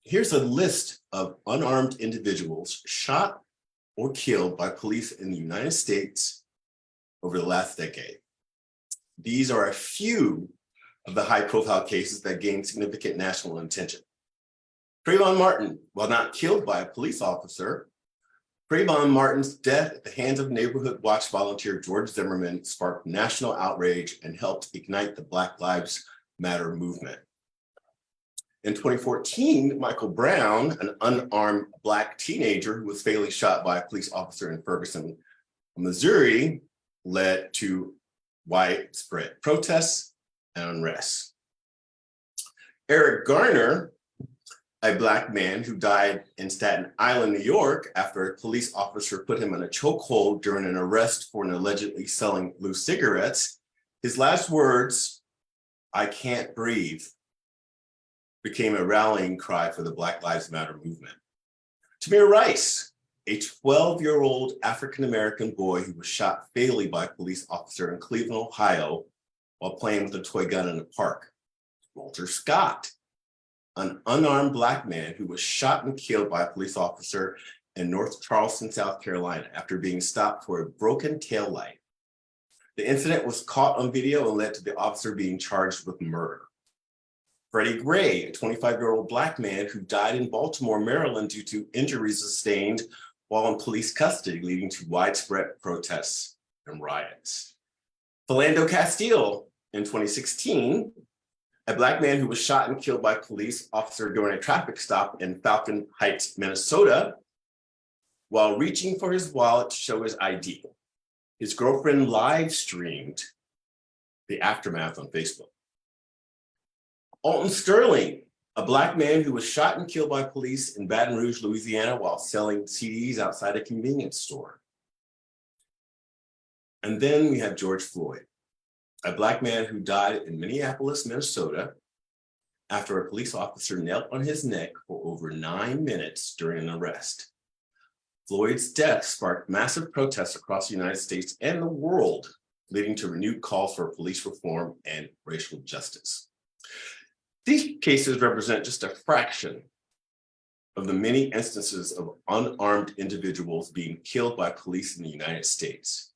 here's a list of unarmed individuals shot or killed by police in the United States over the last decade. These are a few of the high-profile cases that gained significant national attention. Trayvon Martin, while not killed by a police officer, Trayvon Martin's death at the hands of neighborhood watch volunteer George Zimmerman sparked national outrage and helped ignite the Black Lives Matter movement. In 2014, Michael Brown, an unarmed Black teenager who was fatally shot by a police officer in Ferguson, Missouri, led to widespread protests and unrest. Eric Garner, a Black man who died in Staten Island, New York, after a police officer put him in a chokehold during an arrest for allegedly selling loose cigarettes. His last words, "I can't breathe," became a rallying cry for the Black Lives Matter movement. Tamir Rice, a 12-year-old African-American boy who was shot fatally by a police officer in Cleveland, Ohio, while playing with a toy gun in a park. Walter Scott, an unarmed Black man who was shot and killed by a police officer in North Charleston, South Carolina, after being stopped for a broken taillight. The incident was caught on video and led to the officer being charged with murder. Freddie Gray, a 25-year-old Black man who died in Baltimore, Maryland, due to injuries sustained while in police custody, leading to widespread protests and riots. Philando Castile, in 2016, a Black man who was shot and killed by a police officer during a traffic stop in Falcon Heights, Minnesota, while reaching for his wallet to show his ID. His girlfriend live streamed the aftermath on Facebook. Alton Sterling, a Black man who was shot and killed by police in Baton Rouge, Louisiana, while selling CDs outside a convenience store. And then we have George Floyd, a Black man who died in Minneapolis, Minnesota, after a police officer knelt on his neck for over 9 minutes during an arrest. Floyd's death sparked massive protests across the United States and the world, leading to renewed calls for police reform and racial justice. These cases represent just a fraction of the many instances of unarmed individuals being killed by police in the United States,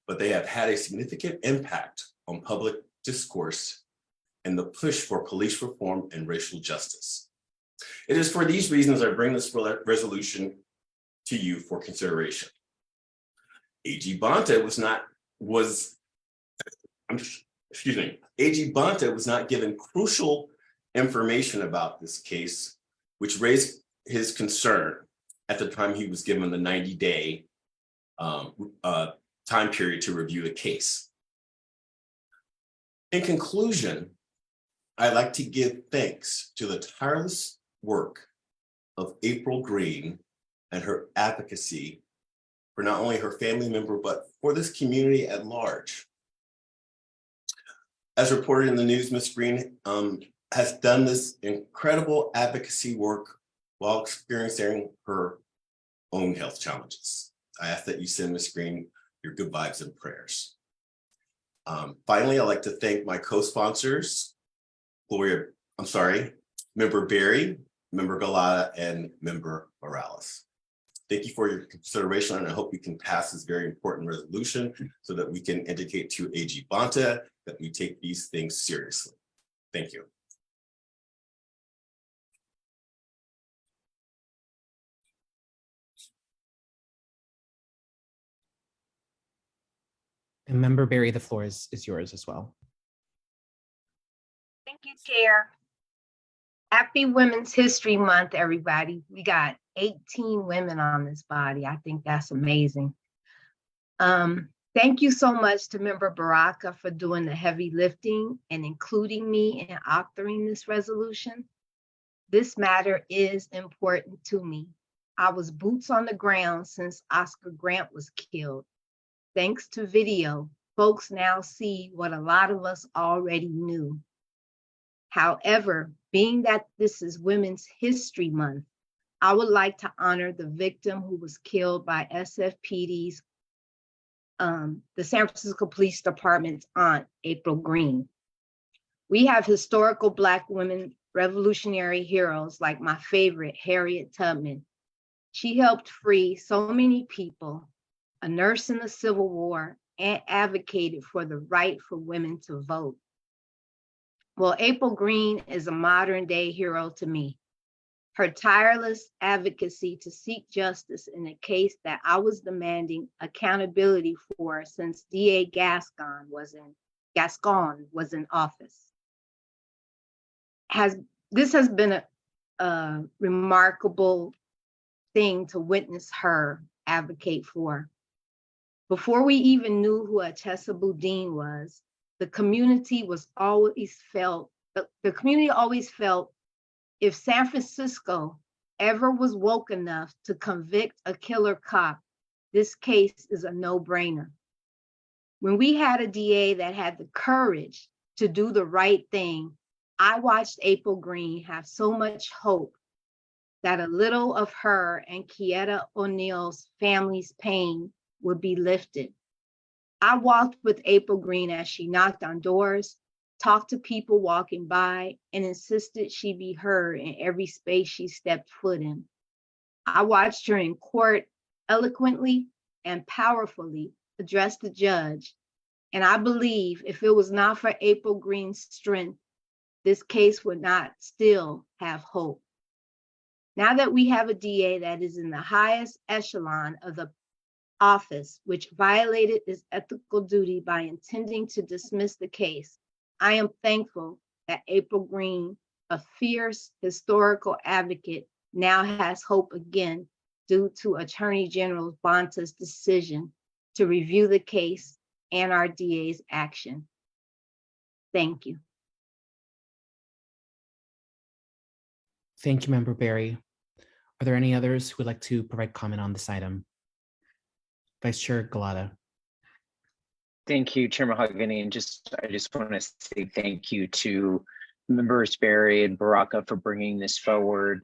but they have had a significant impact on public discourse and the push for police reform and racial justice. It is for these reasons I bring this resolution to you for consideration. AG Bonta AG Bonta was not given crucial information about this case, which raised his concern at the time he was given the 90-day time period to review the case. In conclusion, I'd like to give thanks to the tireless work of April Green and her advocacy for not only her family member, but for this community at large. As reported in the news, Ms. Green has done this incredible advocacy work while experiencing her own health challenges. I ask that you send Ms. Green your good vibes and prayers. Finally, I'd like to thank my co-sponsors, Member Berry, Member Galata, and Member Morales. Thank you for your consideration, and I hope we can pass this very important resolution so that we can indicate to AG Bonta that we take these things seriously. Thank you. And Member Berry, the floor is yours as well. Thank you, Chair. Happy Women's History Month, everybody. We got 18 women on this body. I think that's amazing. Thank you so much to Member Baraka for doing the heavy lifting and including me in authoring this resolution. This matter is important to me. I was boots on the ground since Oscar Grant was killed. Thanks to video, folks now see what a lot of us already knew. However, being that this is Women's History Month, I would like to honor the victim who was killed by SFPD's, the San Francisco Police Department's aunt, April Green. We have historical Black women revolutionary heroes like my favorite, Harriet Tubman. She helped free so many people, a nurse in the Civil War, and advocated for the right for women to vote. Well, April Green is a modern day hero to me. Her tireless advocacy to seek justice in a case that I was demanding accountability for since DA Gascon was in office. This has been a remarkable thing to witness her advocate for. Before we even knew who Atessa Boudin was, the community always felt If San Francisco ever was woke enough to convict a killer cop, this case is a no-brainer. When we had a DA that had the courage to do the right thing, I watched April Green have so much hope that a little of her and Quietta O'Neill's family's pain would be lifted. I walked with April Green as she knocked on doors, talked to people walking by, and insisted she be heard in every space she stepped foot in. I watched her in court eloquently and powerfully address the judge, and I believe if it was not for April Green's strength, this case would not still have hope. Now that we have a DA that is in the highest echelon of the office, which violated his ethical duty by intending to dismiss the case, I am thankful that April Green, a fierce historical advocate, now has hope again due to Attorney General Bonta's decision to review the case and our DA's action. Thank you. Thank you, Member Berry. Are there any others who would like to provide comment on this item? Vice Chair Galata. Thank you, Chair Mahogany, and I just want to say thank you to Members Berry and Baraka for bringing this forward.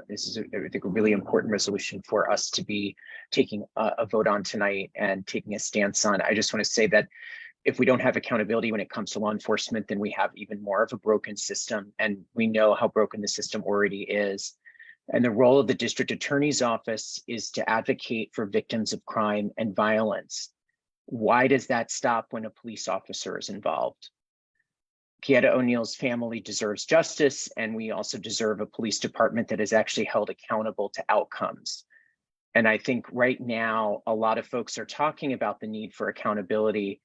This is, I think, a really important resolution for us to be taking a vote on tonight and taking a stance on. I just want to say that if we don't have accountability when it comes to law enforcement, then we have even more of a broken system, and we know how broken the system already is. And the role of the district attorney's office is to advocate for victims of crime and violence. Why does that stop when a police officer is involved? Quietta O'Neill's family deserves justice, and we also deserve a police department that is actually held accountable to outcomes. And I think right now, a lot of folks are talking about the need for accountability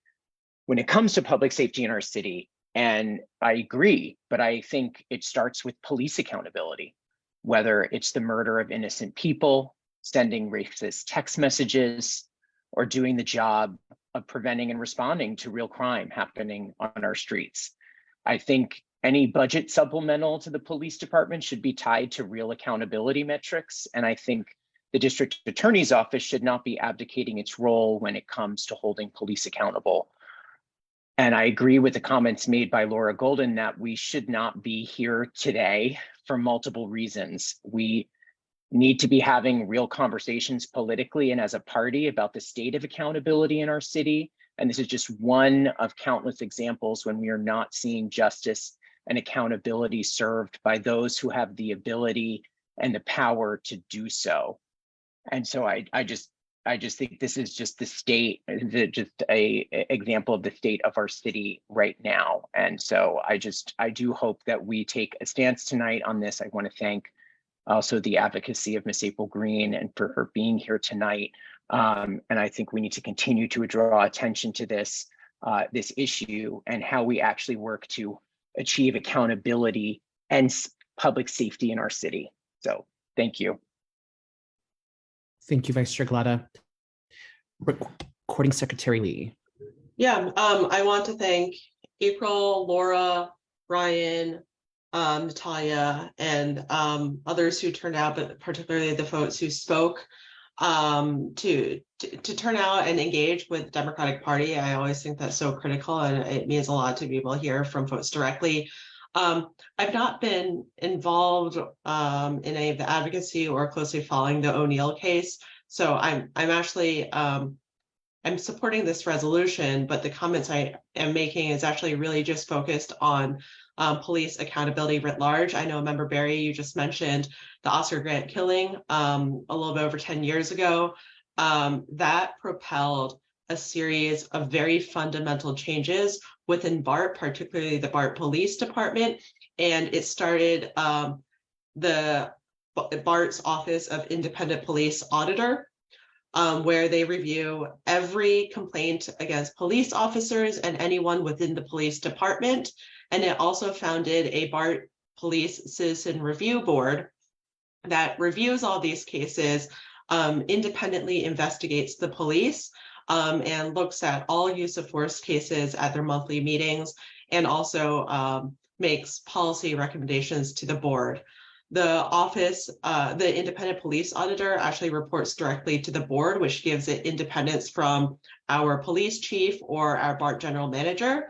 when it comes to public safety in our city. And I agree, but I think it starts with police accountability, whether it's the murder of innocent people, sending racist text messages, or doing the job of preventing and responding to real crime happening on our streets. I think any budget supplemental to the police department should be tied to real accountability metrics. And I think the district attorney's office should not be abdicating its role when it comes to holding police accountable. And I agree with the comments made by Laura Golden that we should not be here today for multiple reasons. We need to be having real conversations politically and as a party about the state of accountability in our city. And this is just one of countless examples when we are not seeing justice and accountability served by those who have the ability and the power to do so. And so I just think this is just the state, just a example of the state of our city right now. And so I do hope that we take a stance tonight on this. I want to thank also the advocacy of Miss April Green and for her being here tonight. And I think we need to continue to draw attention to this issue and how we actually work to achieve accountability and public safety in our city. So thank you. Thank you, Vice Chair Galata. Recording Secretary Lee. Yeah, I want to thank April, Laura, Brian, Natalia, and others who turned out, but particularly the folks who spoke to turn out and engage with the Democratic Party. I always think that's so critical, and it means a lot to be able to hear from folks directly. I've not been involved in any of the advocacy or closely following the O'Neill case, so I'm actually I'm supporting this resolution, but the comments I am making is actually really just focused on police accountability writ large. I know, Member Berry, you just mentioned the Oscar Grant killing a little bit over 10 years ago. That propelled a series of very fundamental changes within BART, particularly the BART Police Department. And it started the BART's Office of Independent Police Auditor, where they review every complaint against police officers and anyone within the police department. And it also founded a BART Police Citizen Review Board that reviews all these cases, independently investigates the police, and looks at all use of force cases at their monthly meetings, and also makes policy recommendations to the board. the office, the independent police auditor actually reports directly to the board, which gives it independence from our police chief or our BART general manager.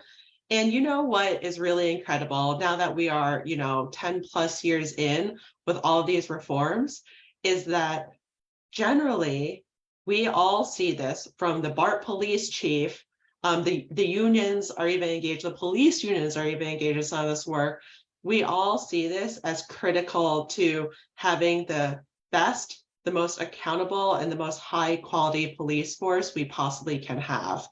And you know what is really incredible now that we are, 10 plus years in with all of these reforms is that generally we all see this from the BART police chief. The unions are even engaged, the police unions are even engaged in some of this work. We all see this as critical to having the best, the most accountable, and the most high quality police force we possibly can have.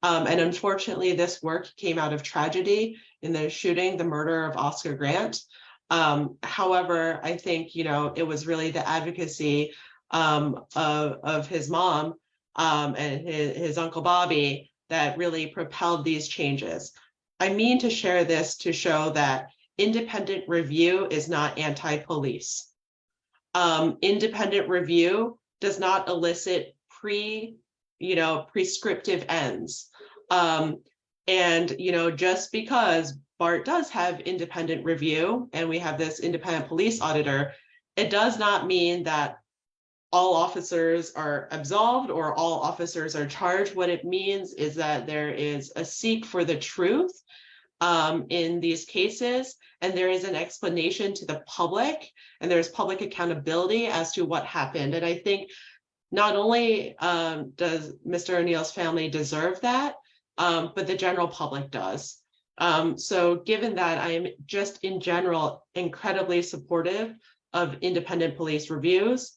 And unfortunately, this work came out of tragedy in the shooting, the murder of Oscar Grant. However, I think, it was really the advocacy of his mom and his Uncle Bobby that really propelled these changes. I mean to share this to show that independent review is not anti-police. Independent review does not elicit prescriptive ends. And just because BART does have independent review and we have this independent police auditor, it does not mean that all officers are absolved or all officers are charged. What it means is that there is a seek for the truth in these cases, and there is an explanation to the public, and there's public accountability as to what happened. And I think not only does Mr. O'Neill's family deserve that, but the general public does. So given that, I am just in general incredibly supportive of independent police reviews.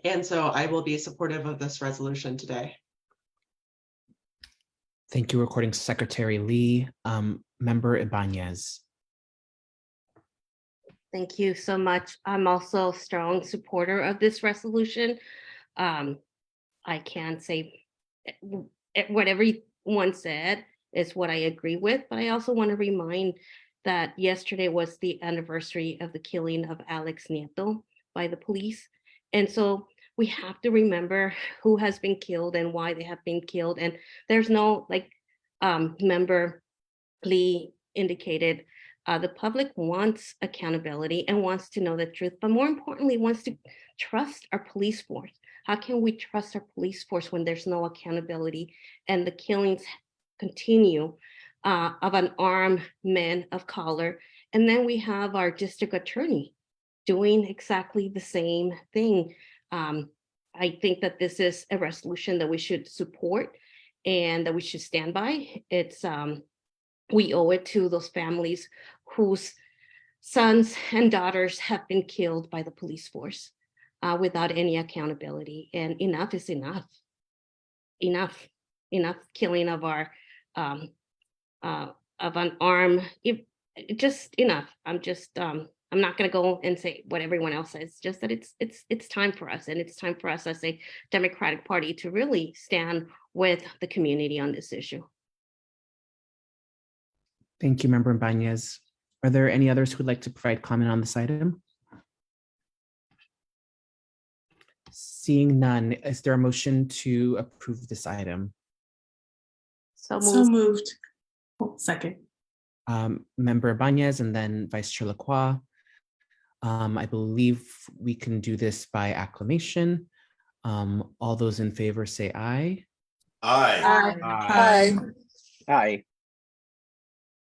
And so I will be supportive of this resolution today. Thank you, Recording Secretary Lee. Member Ibanez. Thank you so much. I'm also a strong supporter of this resolution. I can say what everyone said is what I agree with, but I also want to remind that yesterday was the anniversary of the killing of Alex Nieto by the police. And so we have to remember who has been killed and why they have been killed. And there's no, like Member Lee indicated, the public wants accountability and wants to know the truth, but more importantly, wants to trust our police force. How can we trust our police force when there's no accountability and the killings continue of an armed man of color? And then we have our district attorney doing exactly the same thing. I think that this is a resolution that we should support and that we should stand by. It's we owe it to those families whose sons and daughters have been killed by the police force without any accountability. And enough is enough. Enough killing of our of an arm. Just enough. I'm not going to go and say what everyone else says, just that it's time for us, and it's time for us as a Democratic Party to really stand with the community on this issue. Thank you, Member Ibanez. Are there any others who would like to provide comment on this item? Seeing none, is there a motion to approve this item? So moved. Second. Member Ibanez and then Vice Chair Lacroix. I believe we can do this by acclamation. All those in favor say aye. Aye. Aye. Aye.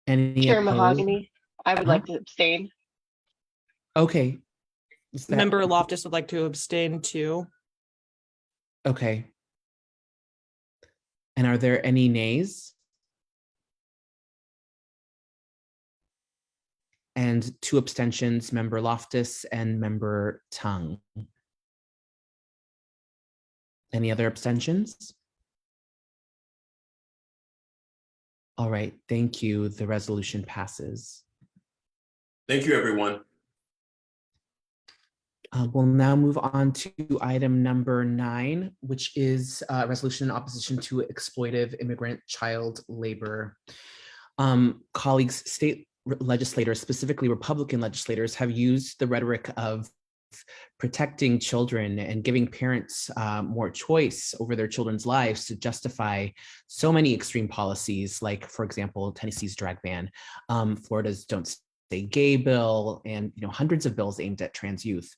Any Chair opposed? Mahogany, I would like to abstain. Okay. Is that- Member Loftus would like to abstain too. Okay. And are there any nays? And 2 abstentions, Member Loftus and Member Tung. Any other abstentions? All right, thank you. The resolution passes. Thank you, everyone. We'll now move on to item number 9, which is a resolution in opposition to exploitive immigrant child labor. Colleagues, state legislators, specifically Republican legislators, have used the rhetoric of protecting children and giving parents more choice over their children's lives to justify so many extreme policies, like, for example, Tennessee's drag ban, Florida's Don't USA Gay bill, and hundreds of bills aimed at trans youth.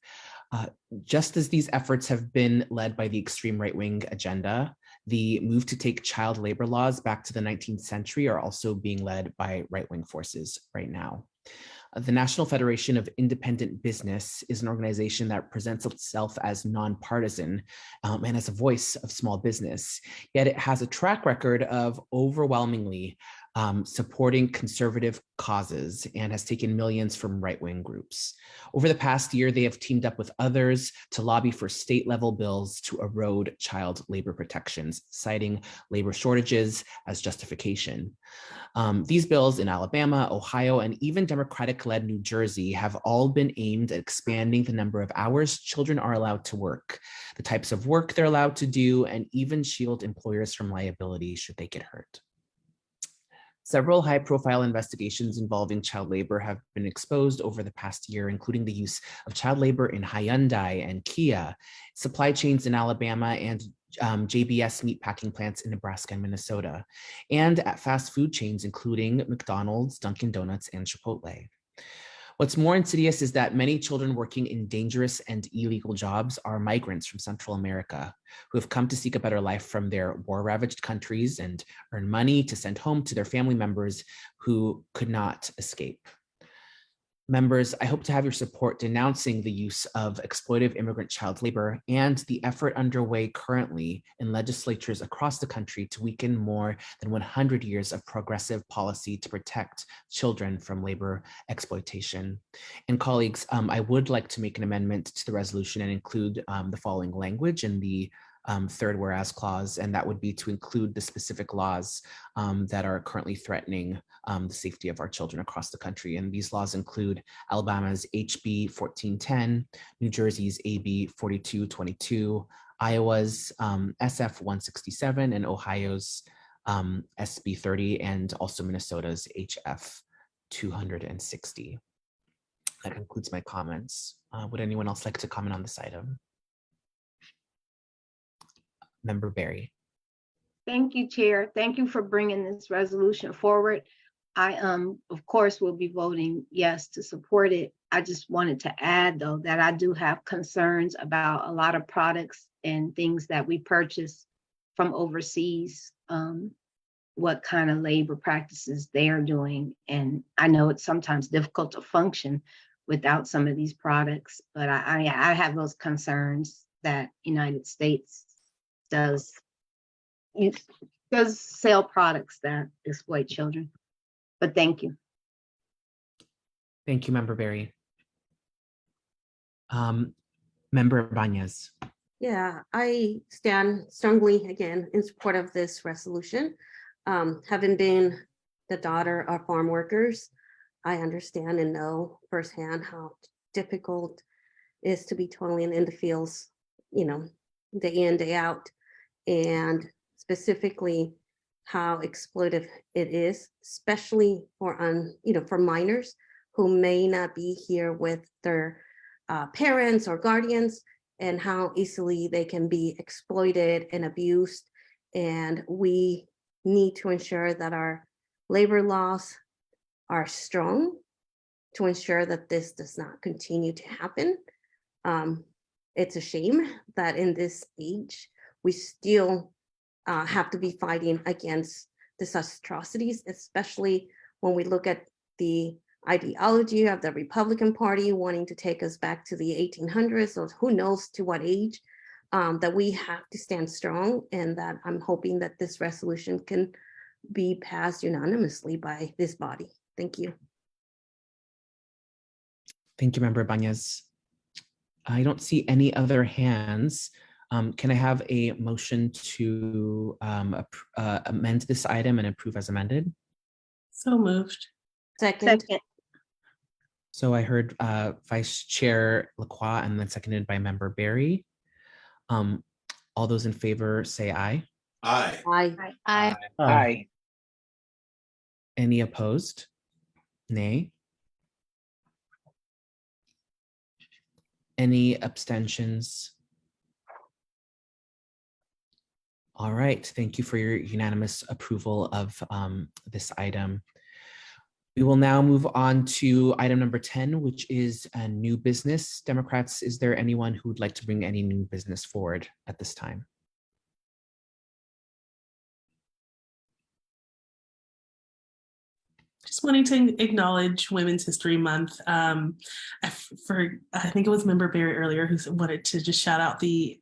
Just as these efforts have been led by the extreme right-wing agenda, the move to take child labor laws back to the 19th century are also being led by right-wing forces right now. The National Federation of Independent Business is an organization that presents itself as nonpartisan and as a voice of small business, yet it has a track record of overwhelmingly supporting conservative causes and has taken millions from right-wing groups. Over the past year, they have teamed up with others to lobby for state-level bills to erode child labor protections, citing labor shortages as justification. These bills in Alabama, Ohio, and even Democratic-led New Jersey have all been aimed at expanding the number of hours children are allowed to work, the types of work they're allowed to do, and even shield employers from liability should they get hurt. Several high-profile investigations involving child labor have been exposed over the past year, including the use of child labor in Hyundai and Kia, supply chains in Alabama, and JBS meatpacking plants in Nebraska and Minnesota, and at fast food chains, including McDonald's, Dunkin' Donuts, and Chipotle. What's more insidious is that many children working in dangerous and illegal jobs are migrants from Central America who have come to seek a better life from their war-ravaged countries and earn money to send home to their family members who could not escape. Members, I hope to have your support denouncing the use of exploitive immigrant child labor and the effort underway currently in legislatures across the country to weaken more than 100 years of progressive policy to protect children from labor exploitation. And colleagues, I would like to make an amendment to the resolution and include the following language in the third whereas clause, and that would be to include the specific laws that are currently threatening the safety of our children across the country. And these laws include Alabama's HB 1410, New Jersey's AB 4222, Iowa's SF 167, and Ohio's SB 30, and also Minnesota's HF 260. That concludes my comments. Would anyone else like to comment on this item? Member Barry. Thank you, Chair. Thank you for bringing this resolution forward. I, of course, will be voting yes to support it. I just wanted to add, though, that I do have concerns about a lot of products and things that we purchase from overseas, what kind of labor practices they are doing. And I know it's sometimes difficult to function without some of these products, but I have those concerns that United States does sell products that exploit children. But thank you. Thank you, Member Barry. Member Banez. Yeah, I stand strongly again in support of this resolution. Having been the daughter of farm workers, I understand and know firsthand how difficult it is to be toiling in the fields, day in, day out, and specifically how exploitive it is, especially for for minors who may not be here with their parents or guardians, and how easily they can be exploited and abused. And we need to ensure that our labor laws are strong to ensure that this does not continue to happen. It's a shame that in this age, we still have to be fighting against these atrocities, especially when we look at the ideology of the Republican Party wanting to take us back to the 1800s, or who knows to what age, that we have to stand strong, and that I'm hoping that this resolution can be passed unanimously by this body. Thank you. Thank you, Member Banez. I don't see any other hands. Can I have a motion to amend this item and approve as amended? So moved. Second. So I heard Vice Chair Lacroix and then seconded by Member Barry. All those in favor say aye. Aye. Aye. Aye. Aye. Any opposed? Nay. Any abstentions? All right, thank you for your unanimous approval of this item. We will now move on to item number 10, which is a new business. Democrats, is there anyone who would like to bring any new business forward at this time? Just wanting to acknowledge Women's History Month. I think it was Member Barry earlier who wanted to just shout out the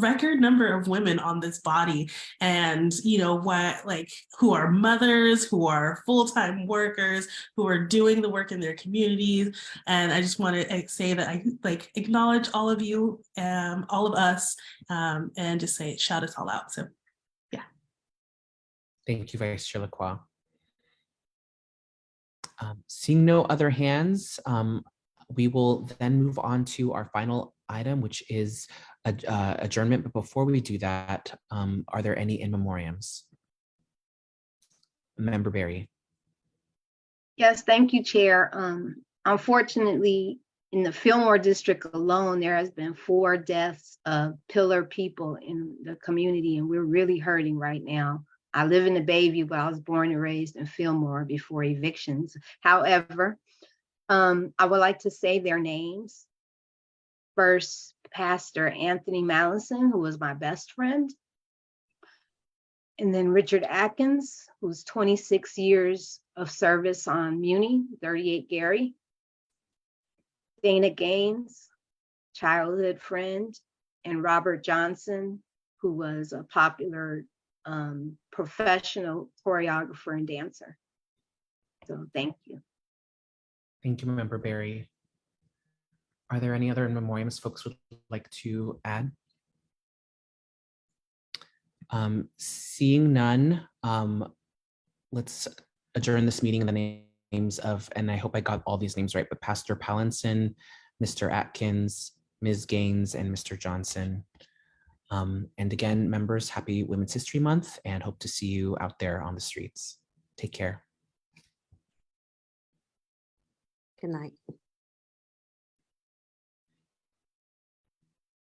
record number of women on this body, and who are mothers, who are full-time workers, who are doing the work in their communities. And I just want to say that I acknowledge all of you, all of us, and just say shout us all out. So yeah. Thank you, Vice Chair Lacroix. Seeing no other hands, we will then move on to our final item, which is adjournment. But before we do that, are there any in memoriams? Member Barry. Yes, thank you, Chair. Unfortunately, in the Fillmore district alone, there has been 4 deaths of pillar people in the community, and we're really hurting right now. I live in the Bayview, but I was born and raised in Fillmore before evictions. However, I would like to say their names. First, Pastor Anthony Mallison, who was my best friend. And then Richard Atkins, who's 26 years of service on Muni, 38 Gary. Dana Gaines, childhood friend, and Robert Johnson, who was a popular professional choreographer and dancer. So thank you. Thank you, Member Barry. Are there any other in memoriams folks would like to add? Seeing none, let's adjourn this meeting in the names of, and I hope I got all these names right, but Pastor Pallinson, Mr. Atkins, Ms. Gaines, and Mr. Johnson. And again, members, happy Women's History Month, and hope to see you out there on the streets. Take care. Good night.